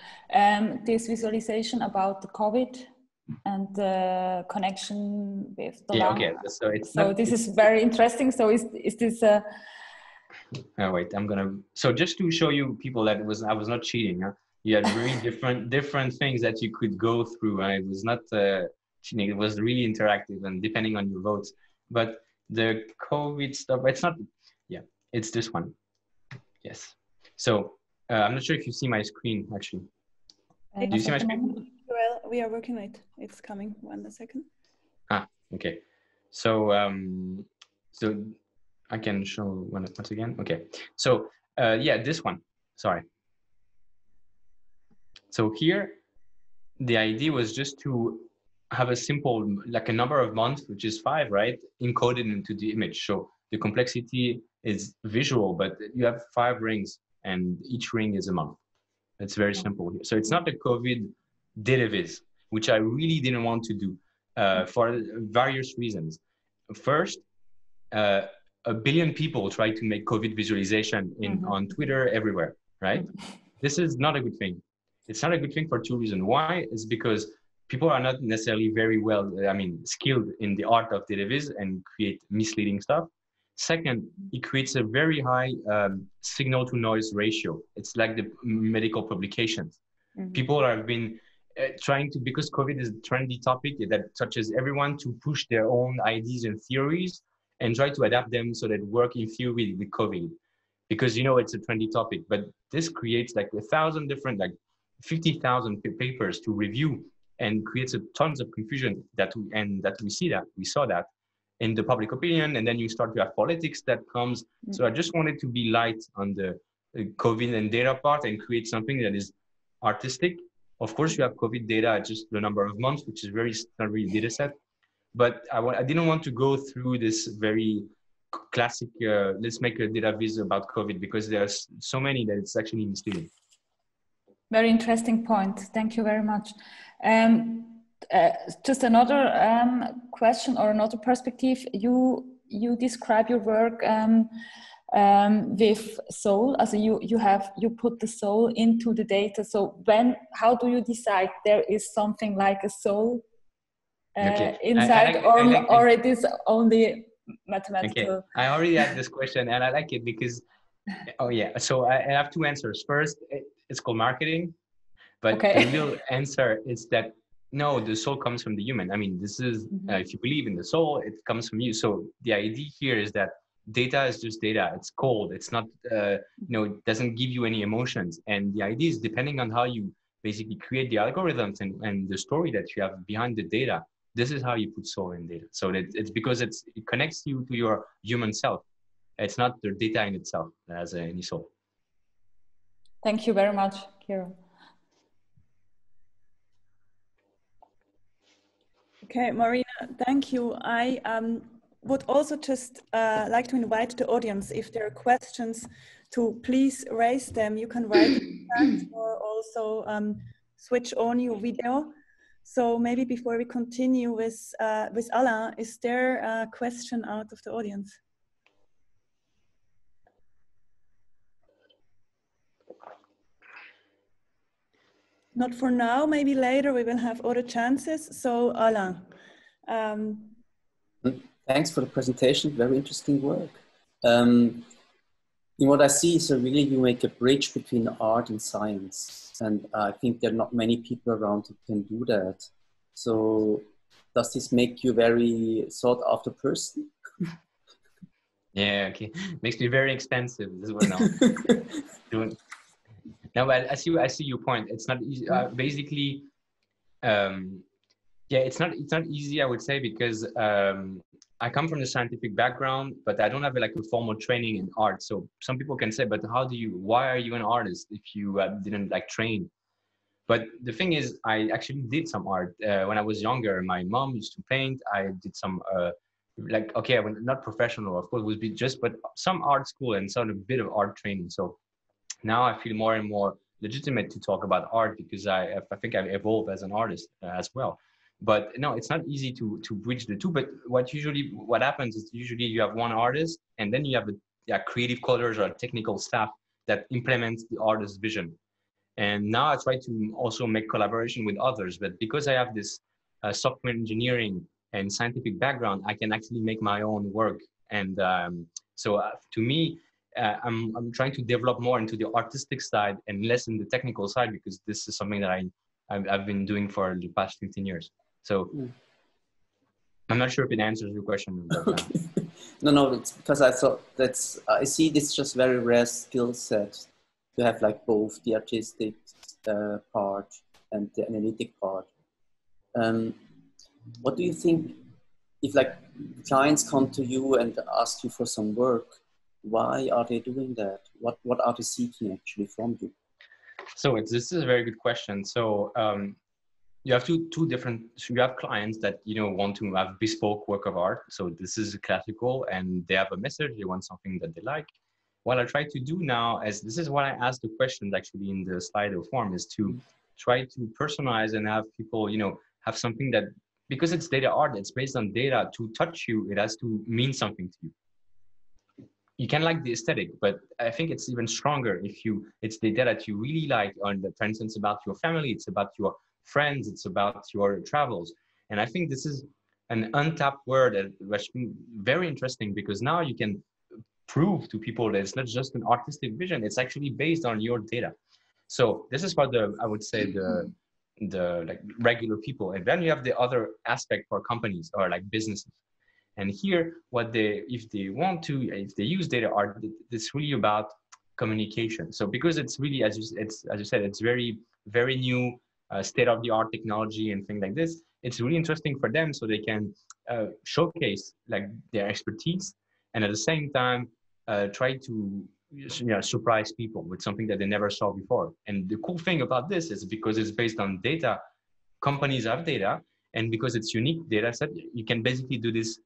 this visualization about the COVID and the connection with the lung. Okay. So this is very interesting. So is this oh, wait, so just to show you people that I was not cheating. Huh? You had really different things that you could go through, and it was not cheating. It was really interactive, and depending on your votes. But the COVID stuff, it's not. Yeah, it's this one. Yes. So I'm not sure if you see my screen actually. Do you see my screen? Well, we are working on it. It's coming. 1 second. Okay. So so I can show once again. Okay. So yeah, this one. Sorry. So here, the idea was just to have a simple, like a number of months, which is 5, right? Encoded into the image. So the complexity is visual, but you have 5 rings, and each ring is a month. It's very simple here. So it's not a COVID data viz, which I really didn't want to do for various reasons. First, 1 billion people try to make COVID visualization on Twitter, everywhere, right? This is not a good thing. It's not a good thing for 2 reasons. Why? Is because people are not necessarily very well, skilled in the art of data viz and create misleading stuff. Second, it creates a very high signal to noise ratio. It's like the medical publications. People have been trying to, because COVID is a trendy topic that touches everyone, to push their own ideas and theories and try to adapt them so that work in theory with COVID. Because, it's a trendy topic, but this creates like 1,000 different, like 50,000 papers to review, and creates tons of confusion we saw that in the public opinion, and then you start to have politics that comes. So I just wanted to be light on the COVID and data part and create something that is artistic. Of course, you have COVID data, just the number of months, which is not really data set. But I didn't want to go through this very classic, let's make a data viz about COVID, because there's so many that it's actually misleading. Very interesting point. Thank you very much. Just another question or another perspective. You describe your work with soul, as you put the soul into the data. So how do you decide there is something like a soul inside, or it is only mathematical? Okay. I already had this question, and I like it because so I have 2 answers. First, it's called marketing, but the real answer is that no, the soul comes from the human. This is if you believe in the soul, it comes from you. So the idea here is that data is just data. It's cold. It's not it doesn't give you any emotions. And the idea is, depending on how you basically create the algorithms and the story that you have behind the data, this is how you put soul in data. So that it's because it connects you to your human self. It's not the data in itself that has any soul. Thank you very much, Kirell. Okay, Marina, thank you. I would also just like to invite the audience, if there are questions, to please raise them. You can write in the chat or also switch on your video. So maybe before we continue with Alain, is there a question out of the audience? Not for now, maybe later we will have other chances. So Alain. Thanks for the presentation, very interesting work. In what I see is really you make a bridge between art and science. And I think there are not many people around who can do that. So does this make you a very sought after person? Yeah, okay. Makes me very expensive. This is what I'm doing. No, but I see your point. It's not easy. Basically, it's not easy, I would say, because I come from the scientific background, but I don't have like a formal training in art. So some people can say, but why are you an artist if you didn't like train? But the thing is, I actually did some art when I was younger. My mom used to paint. I did some like, okay, I was not professional, of course, would be just, but some art school and some a bit of art training. So now I feel more and more legitimate to talk about art because I think I've evolved as an artist as well. But no, it's not easy to bridge the two. But what happens is usually you have one artist and then you have a creative coders or a technical staff that implements the artist's vision. And now I try to also make collaboration with others. But because I have this software engineering and scientific background, I can actually make my own work. And so to me, I'm trying to develop more into the artistic side and less in the technical side, because this is something that I've been doing for the past 15 years. So I'm not sure if it answers your question. But, no, it's because I thought I see this just very rare skill set to have like both the artistic part and the analytic part. What do you think if like clients come to you and ask you for some work? Why are they doing that? What are they seeking actually from you? So this is a very good question. So you have two different. So you have clients that want to have bespoke work of art. So this is classical, and they have a message. They want something that they like. What I try to do now, as this is what I asked the questions actually in the Slido form, is to try to personalize and have people have something that, because it's data art, it's based on data. To touch you, it has to mean something to you. You can like the aesthetic, but I think it's even stronger if it's the data that you really like, for instance, about your family, it's about your friends, it's about your travels. And I think this is an untapped word that's very interesting, because now you can prove to people that it's not just an artistic vision, it's actually based on your data. So this is for I would say the like regular people. And then you have the other aspect for companies or like businesses. And here, if they use data art, it's really about communication. So because it's really, as you said, it's very, very new, state-of-the-art technology and things like this. It's really interesting for them, so they can showcase like their expertise, and at the same time try to surprise people with something that they never saw before. And the cool thing about this is because it's based on data. Companies have data, and because it's unique data set, you can basically do this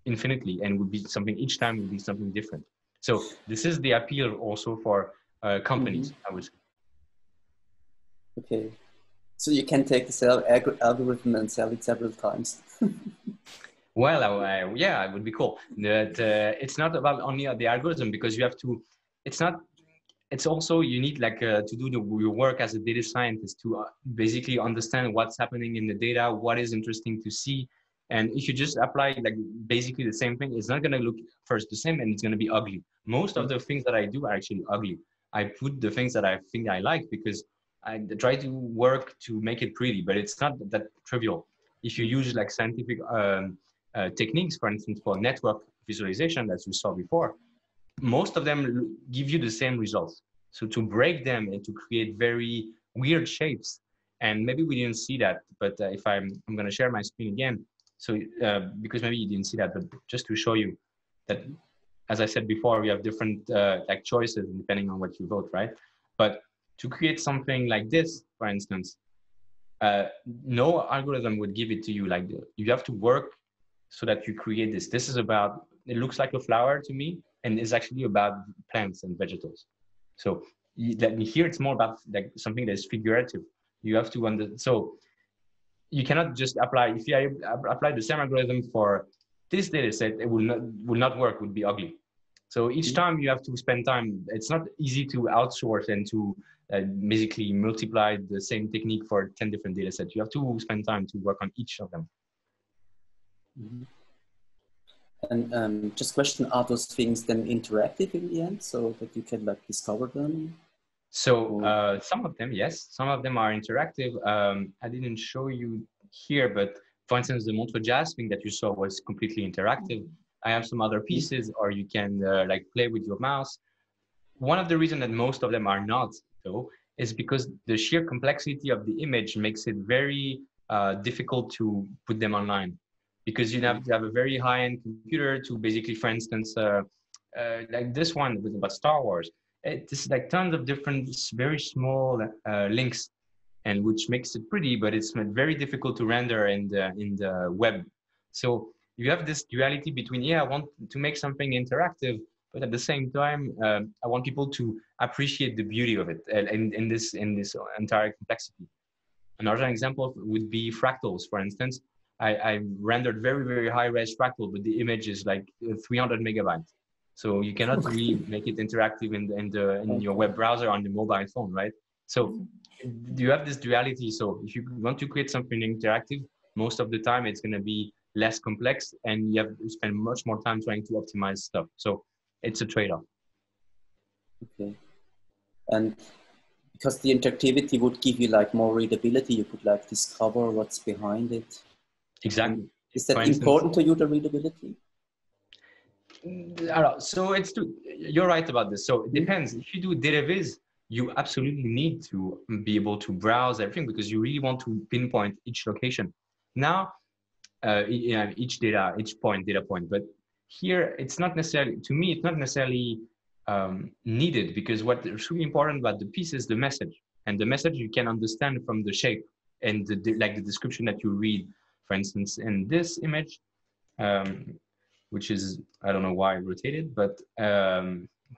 infinitely, and would be something each time would be something different. So this is the appeal also for companies, I would say. Okay, so you can take the algorithm and sell it several times. Well, yeah, it would be cool. That it's not about only the algorithm, because you have to. It's also you need like to do your work as a data scientist to basically understand what's happening in the data, what is interesting to see. And if you just apply like basically the same thing, it's not going to look first the same, and it's going to be ugly. Most of the things that I do are actually ugly. I put the things that I think I like because I try to work to make it pretty, but it's not that trivial. If you use like scientific techniques, for instance, for network visualization, as we saw before, most of them give you the same results. So to break them and to create very weird shapes, and maybe we didn't see that, but if I'm going to share my screen again. So because maybe you didn't see that, but just to show you that, as I said before, we have different like choices depending on what you vote, right? But to create something like this, for instance, no algorithm would give it to you like this. You have to work so that you create this. This is about, it looks like a flower to me, and it's actually about plants and vegetables. So here it's more about like something that is figurative. You have to so you cannot just apply, if you apply the same algorithm for this data set, it will not work, it would be ugly. So each time you have to spend time. It's not easy to outsource and to basically multiply the same technique for 10 different data sets. You have to spend time to work on each of them. And just question, are those things then interactive in the end, so that you can like discover them? So some of them, yes, some of them are interactive. I didn't show you here, but for instance, the Montreux Jazz thing that you saw was completely interactive. I have some other pieces, or you can like play with your mouse. One of the reasons that most of them are not, though, is because the sheer complexity of the image makes it very difficult to put them online, because you have to have a very high-end computer to basically, for instance, like this one about Star Wars. It's like tons of different, very small links and which makes it pretty, but it's very difficult to render in the web. So you have this duality between, yeah, I want to make something interactive, but at the same time, I want people to appreciate the beauty of it in this entire complexity. Another example would be fractals, for instance. I rendered very, very high-res fractal, but the image is like 300 megabytes. So you cannot really make it interactive in your web browser on the mobile phone, right? So you have this duality. So if you want to create something interactive, most of the time it's going to be less complex, and you have to spend much more time trying to optimize stuff. So it's a trade-off. Okay. And because the interactivity would give you like more readability, you could like discover what's behind it. Exactly. Is that important to you, the readability? So you're right about this. So it depends. If you do data viz, you absolutely need to be able to browse everything because you really want to pinpoint each location. Now, each data point. But here, it's not necessarily, to me, it's not necessarily needed, because what's really important about the piece is the message. And the message you can understand from the shape and like the description that you read. For instance, in this image, which is, I don't know why I rotated, but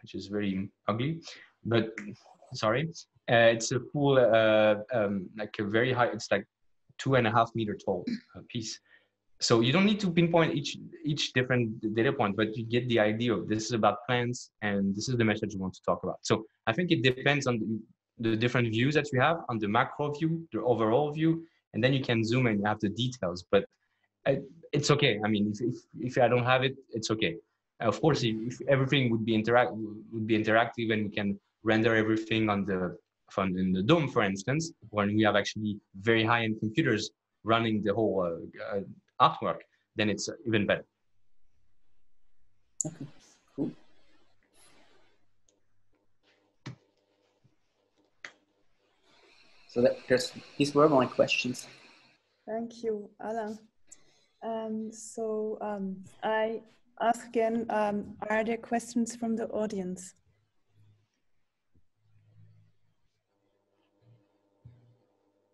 which is very ugly, but sorry. It's a full, like a very high, it's like 2.5 meter tall piece. So you don't need to pinpoint each different data point, but you get the idea of this is about plants and this is the message you want to talk about. So I think it depends on the different views that you have, on the macro view, the overall view, and then you can zoom and have the details. But it's okay. I mean, if I don't have it, it's okay. Of course, if everything would be interactive and we can render everything in the dome, for instance, when we have actually very high-end computers running the whole artwork, then it's even better. Okay, cool. So these were my questions. Thank you, Alain. I ask again, are there questions from the audience?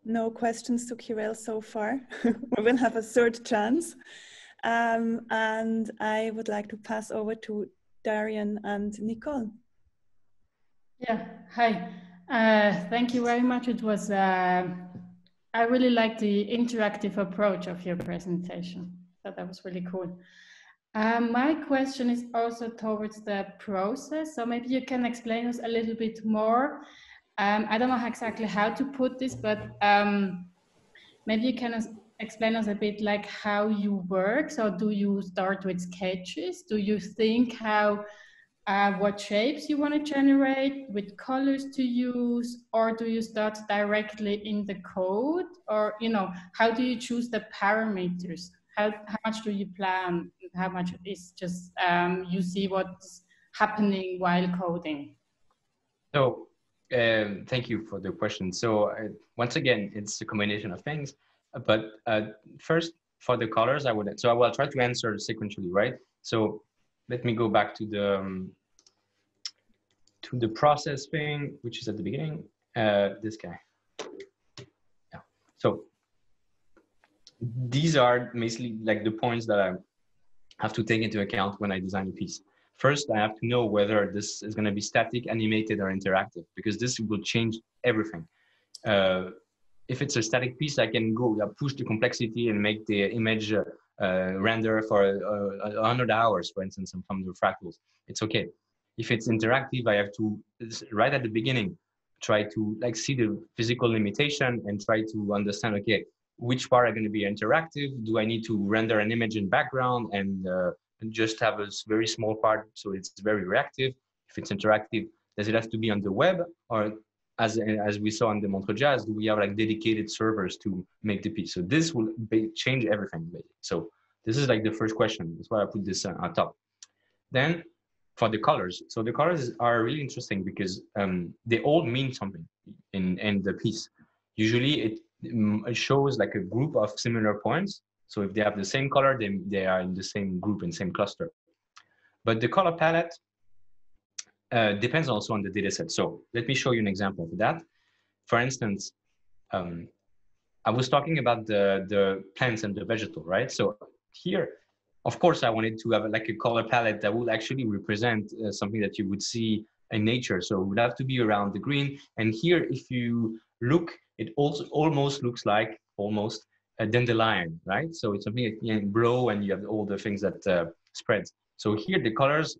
No questions to Kirell so far. We will have a third chance. And I would like to pass over to Darian and Nicole. Yeah, hi. Thank you very much. It was, I really liked the interactive approach of your presentation. So that was really cool. My question is also towards the process. So maybe you can explain us a little bit more. I don't know exactly how to put this, but maybe you can explain us a bit like how you work. So do you start with sketches? Do you think what shapes you want to generate, with colors to use, or do you start directly in the code? Or, you know, how do you choose the parameters? How much do you plan? How much is just you see what's happening while coding? So thank you for the question. So once again, it's a combination of things. But first, for the colors, I will try to answer sequentially, right? So let me go back to the process thing, which is at the beginning. This guy. Yeah. So these are basically like the points that I have to take into account when I design a piece. First, I have to know whether this is going to be static, animated, or interactive, because this will change everything. If it's a static piece, I can go push the complexity and make the image render for 100 hours, for instance, from the fractals. It's okay. If it's interactive, I have to, right at the beginning, try to like see the physical limitation and try to understand, okay, which part are going to be interactive? Do I need to render an image in background and just have a very small part so it's very reactive? If it's interactive, does it have to be on the web, or as we saw on the Montreux Jazz, do we have like dedicated servers to make the piece? So this will change everything, basically. So this is like the first question. That's why I put this on top. Then for the colors, so the colors are really interesting because they all mean something in the piece. Usually it shows like a group of similar points. So if they have the same color, they are in the same group and same cluster. But the color palette depends also on the data set. So let me show you an example of that. For instance, I was talking about the plants and the vegetal, right? So here, of course, I wanted to have like a color palette that would actually represent something that you would see in nature. So it would have to be around the green. And here, if you look, it also almost looks like almost a dandelion, right? So it's something that can grow and you have all the things that spreads. So here the colors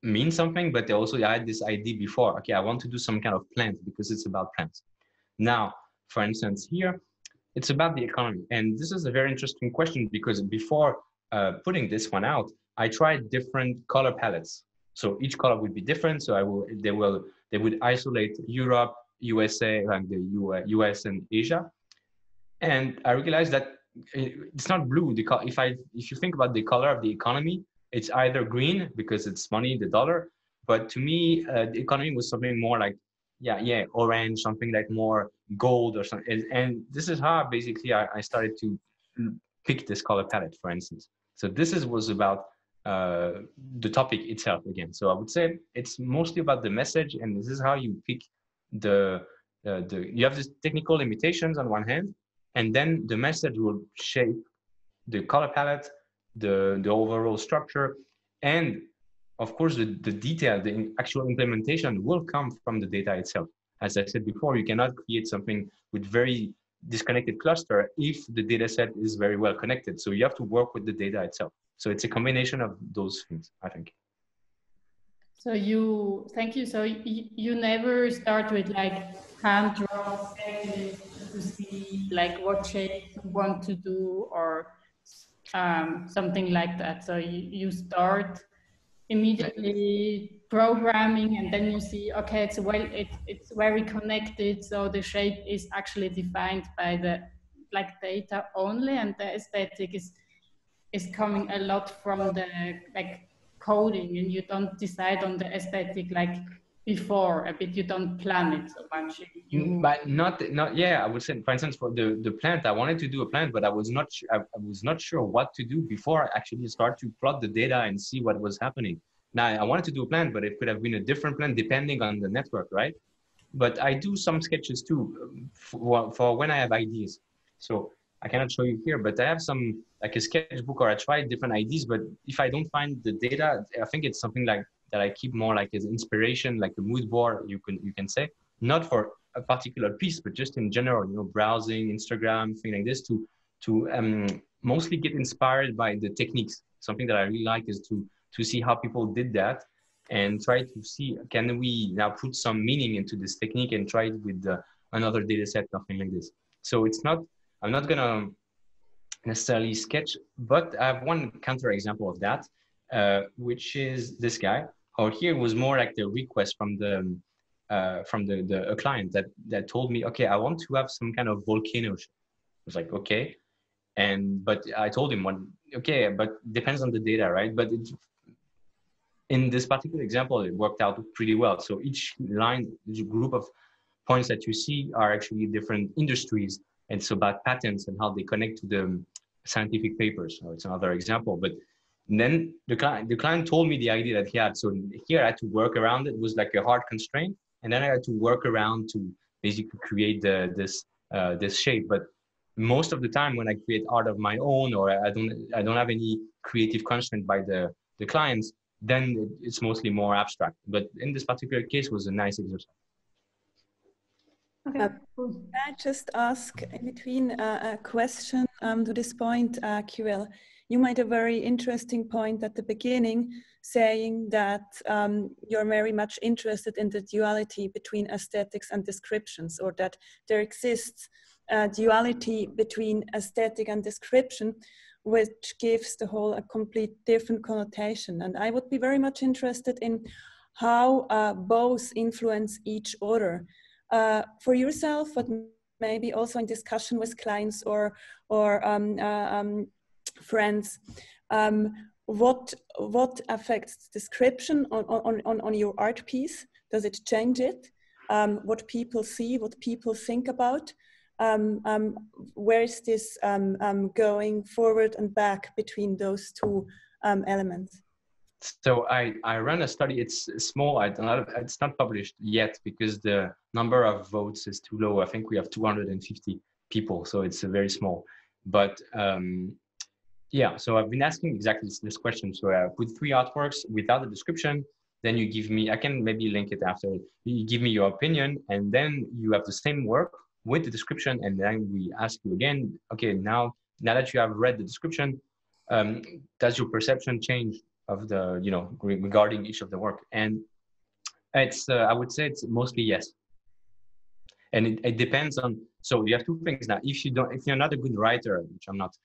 mean something, but they also had this idea before, okay, I want to do some kind of plant because it's about plants. Now, for instance, here, it's about the economy. And this is a very interesting question because before putting this one out, I tried different color palettes. So each color would be different. So they would isolate Europe, USA, like the US and Asia. And I realized that it's not blue. If you think about the color of the economy, it's either green because it's money, the dollar. But to me, the economy was something more like, yeah, orange, something like more gold or something. And this is how basically I started to pick this color palette, for instance. So was about the topic itself again. So I would say it's mostly about the message, and this is how you pick you have these technical limitations on one hand, and then the message will shape the color palette, the overall structure, and of course the detail, the actual implementation will come from the data itself. As I said before, you cannot create something with very disconnected cluster if the data set is very well connected. So you have to work with the data itself. So it's a combination of those things, I think. So thank you. So you never start with like hand draw sketches to see like what shape you want to do or something like that. So you start immediately programming, and then you see, okay, it's very connected. So the shape is actually defined by the like data only, and the aesthetic is coming a lot from the like coding, and you don't decide on the aesthetic like before a bit, you don't plan it so much. But not I would say, for instance, for the plant, I wanted to do a plant, but I was not sure what to do before I actually start to plot the data and see what was happening. Now I wanted to do a plant, but it could have been a different plant depending on the network, right? But I do some sketches too for when I have ideas. So I cannot show you here, but I have some like a sketchbook, or I try different ideas. But if I don't find the data, I think it's something like that I keep more like as inspiration, like a mood board, you can say, not for a particular piece, but just in general, browsing Instagram, thing like this, to mostly get inspired by the techniques. Something that I really like is to see how people did that, and try to see, can we now put some meaning into this technique and try it with another data set, nothing like this. So I'm not gonna necessarily sketch, but I have one counter example of that, which is this guy. Or here was more like the request from a client that told me, okay, I want to have some kind of volcano. I was like, okay. But I told him, okay, but depends on the data, right? But in this particular example, it worked out pretty well. So each line, each group of points that you see are actually different industries. And it's about patents and how they connect to the scientific papers. So it's another example. But then the client told me the idea that he had. So here I had to work around it. It was like a hard constraint. And then I had to work around to basically create this shape. But most of the time when I create art of my own, or I don't have any creative constraint by the clients, then it's mostly more abstract. But in this particular case, was a nice exercise. Okay. Can I just ask in between a question to this point, Kirell? You made a very interesting point at the beginning, saying that you're very much interested in the duality between aesthetics and descriptions, or that there exists a duality between aesthetic and description, which gives the whole a complete different connotation. And I would be very much interested in how both influence each other. For yourself, but maybe also in discussion with clients or friends, what affects description on your art piece? Does it change it? What people see, what people think about? Where is this going forward and back between those two elements? So I run a study. It's small. It's not published yet because the number of votes is too low. I think we have 250 people, so it's very small. But yeah, so I've been asking exactly this question. So I put 3 artworks without the description. Then you give me, I can maybe link it after. You give me your opinion, and then you have the same work with the description, and then we ask you again, okay, now that you have read the description, does your perception change of the, regarding each of the work? And it's, I would say it's mostly yes. And it depends on, so you have 2 things now. If you're not a good writer, which I'm not,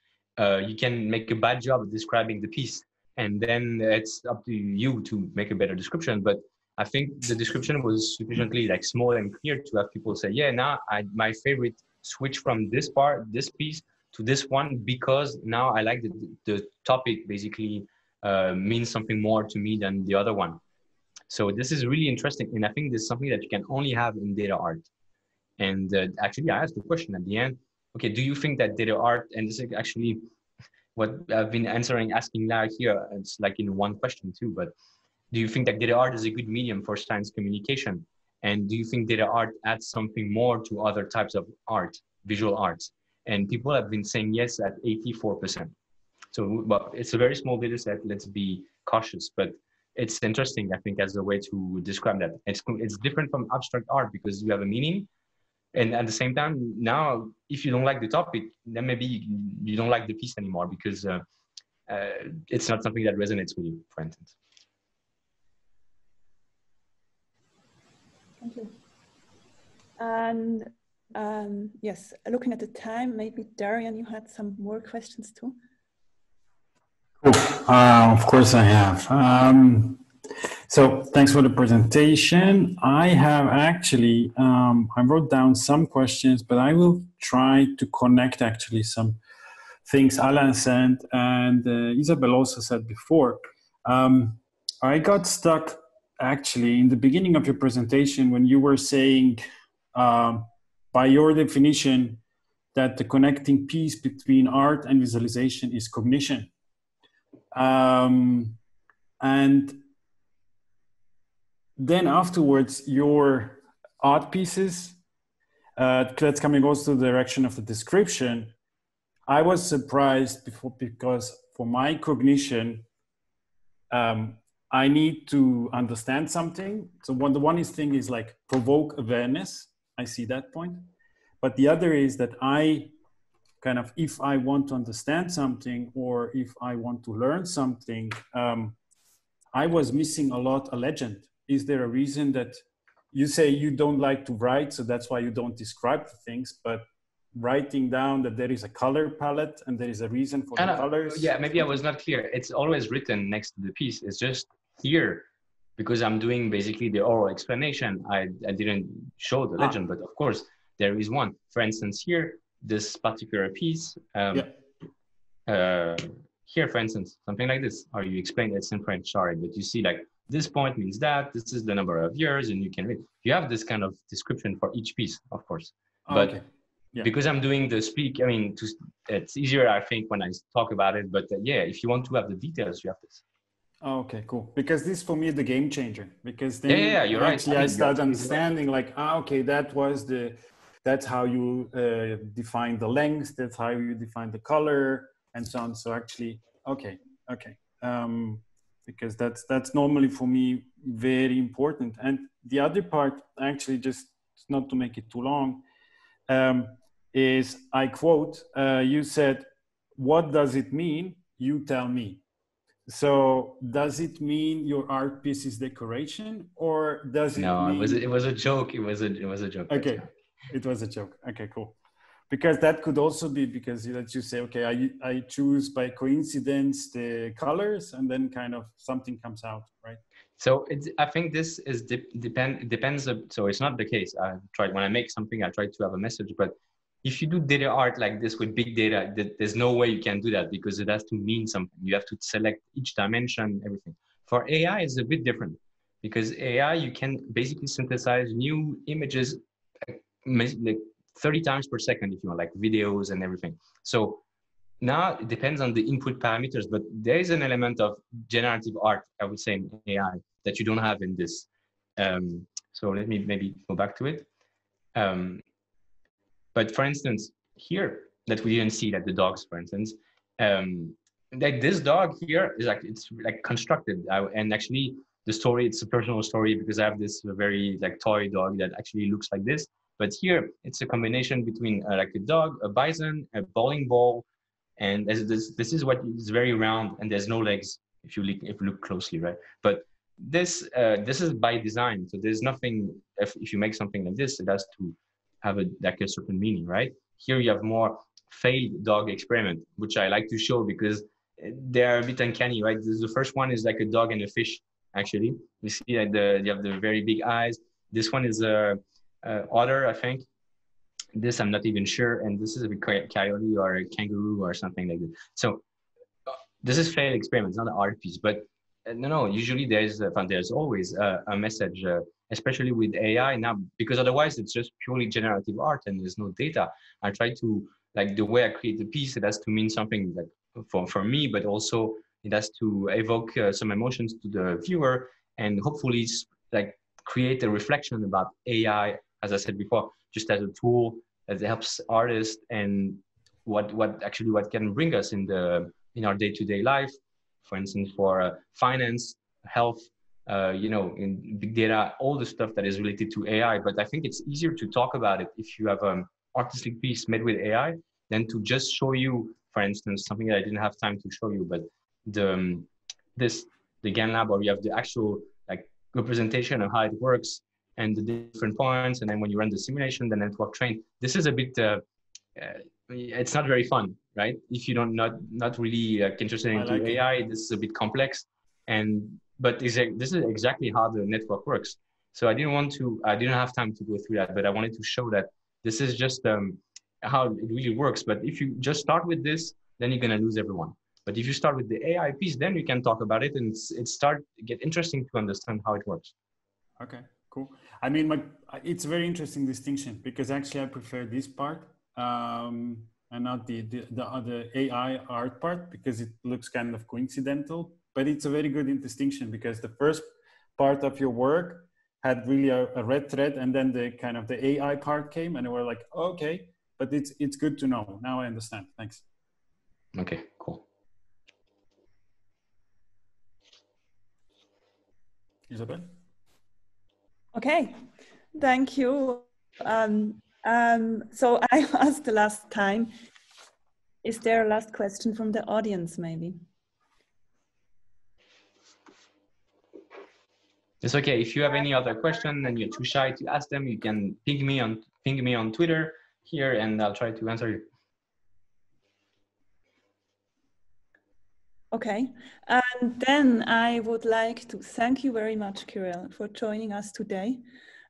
you can make a bad job of describing the piece. And then it's up to you to make a better description. But I think the description was sufficiently like small and clear to have people say, yeah, now my favorite switch from this piece to this one, because now I like the topic basically means something more to me than the other one. So this is really interesting. And I think this is something that you can only have in data art. And actually, I asked the question at the end, okay, do you think that data art, and this is actually what I've been asking Lara here, it's like in one question too, but do you think that data art is a good medium for science communication? And do you think data art adds something more to other types of art, visual arts? And people have been saying yes at 84%. So, well, it's a very small data set, let's be cautious, but it's interesting, I think, as a way to describe that. It's different from abstract art because you have a meaning. And at the same time, now, if you don't like the topic, then maybe you don't like the piece anymore because it's not something that resonates with you, for instance. Thank you. And yes, looking at the time, maybe Darian, you had some more questions too? Cool. Of course I have. So thanks for the presentation. I have actually, I wrote down some questions, but I will try to connect actually some things Alain said and Isabel also said before. I got stuck actually in the beginning of your presentation when you were saying, by your definition, that the connecting piece between art and visualization is cognition. And then afterwards, your art pieces, that's coming also the direction of the description. I was surprised before because for my cognition, I need to understand something. So the one thing is like provoke awareness. I see that point. But the other is that I kind of, if I want to understand something or if I want to learn something, I was missing a legend. Is there a reason that you say you don't like to write, so that's why you don't describe the things, but writing down that there is a color palette and there is a reason for the colors? Yeah, maybe I was not clear. It's always written next to the piece. It's just here, because I'm doing basically the oral explanation. I didn't show the legend, but of course there is one. For instance, here, this particular piece, here, for instance, something like this, or you explain it's in French, sorry, but you see like, this point means that, this is the number of years, and you can read. You have this kind of description for each piece, of course. But because I'm doing the speak, I mean, it's easier, I think, when I talk about it. But yeah, if you want to have the details, you have this. Okay, cool. Because this for me is the game changer. Because then you're right. I start understanding like, okay, that's how you define the length, that's how you define the color, and so on. So actually, okay. Because that's normally for me very important. And the other part, actually, just not to make it too long, is I quote, you said, what does it mean? You tell me. So does it mean your art piece is decoration, or does it mean... No, it was a joke. It was a joke. Okay, it was a joke. Okay, cool. Because that could also be because you say, okay, I choose by coincidence the colors, and then kind of something comes out, right? So I think this is depends. So it's not the case. When I make something, I try to have a message. But if you do data art like this with big data, there's no way you can do that because it has to mean something. You have to select each dimension, everything. For AI, it's a bit different because AI, you can basically synthesize new images like 30 times per second if you want, like videos and everything. So now it depends on the input parameters, but there is an element of generative art, I would say, in AI that you don't have in this. So let me maybe go back to it. But for instance, here that we didn't see, like the dogs, for instance, like this dog here is like, it's like constructed. And actually the story, it's a personal story because I have this very like toy dog that actually looks like this. But here it's a combination between like a dog, a bison, a bowling ball, and this is what is very round and there's no legs if you look closely, right? But this is by design. So there's nothing, if you make something like this, it has to have like a certain meaning, right? Here you have more failed dog experiment, which I like to show because they're a bit uncanny, right? The first one is like a dog and a fish, actually. You see like you have the very big eyes. This one is a otter, I think. This I'm not even sure, and this is a coyote or a kangaroo or something like that. So this is failed experiments, not an art piece, but no, usually there's always a message, especially with AI now, because otherwise it's just purely generative art and there's no data. I try to, like the way I create the piece, it has to mean something like for me, but also it has to evoke some emotions to the viewer and hopefully like create a reflection about AI, as I said before, just as a tool that helps artists and what can bring us in our day-to-day life. For instance, for finance, health, in big data, all the stuff that is related to AI. But I think it's easier to talk about it if you have an artistic piece made with AI than to just show you, for instance, something that I didn't have time to show you, but the GAN where you have the actual like representation of how it works and the different points, and then when you run the simulation, the network train. This is a bit. It's not very fun, right? If you don't not really interested into AI, this is a bit complex. But this is exactly how the network works. So I didn't have time to go through that, but I wanted to show that this is just how it really works. But if you just start with this, then you're gonna lose everyone. But if you start with the AI piece, then you can talk about it and get interesting to understand how it works. Okay, cool. I mean, it's a very interesting distinction because actually I prefer this part and not the other AI art part because it looks kind of coincidental. But it's a very good distinction because the first part of your work had really a red thread, and then the kind of the AI part came, and we're like, okay, but it's good to know. Now I understand. Thanks. Okay, cool. Isabel? Okay, thank you. So I asked the last time, is there a last question from the audience maybe? It's okay. If you have any other question and you're too shy to ask them, you can ping me on Twitter here and I'll try to answer you. Okay, and then I would like to thank you very much, Kirell, for joining us today,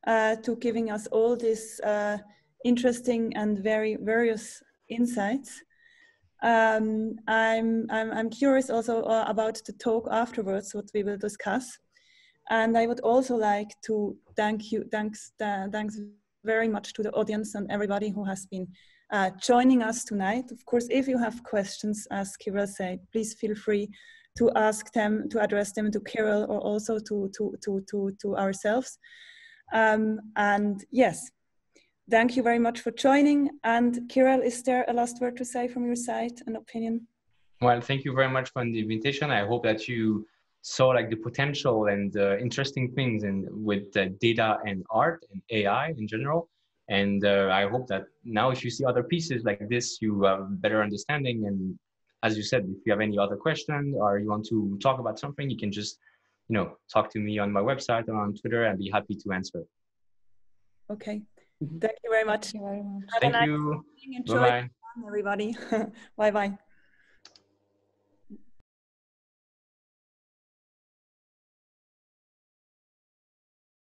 to giving us all this interesting and very various insights. I'm curious also about the talk afterwards, what we will discuss. And I would also like to thanks very much to the audience and everybody who has been joining us tonight. Of course, if you have questions, as Kirell said, please feel free to ask them, to address them to Kirell or also to ourselves. And yes, thank you very much for joining. And Kirell, is there a last word to say from your side, an opinion? Well, thank you very much for the invitation. I hope that you saw like the potential and interesting things with data and art and AI in general. And I hope that now if you see other pieces like this, you have a better understanding. And as you said, if you have any other question or you want to talk about something, you can just, talk to me on my website or on Twitter and be happy to answer. Okay. Thank you very much. Thank you very much. Thank you. Enjoy, everybody. Bye-bye.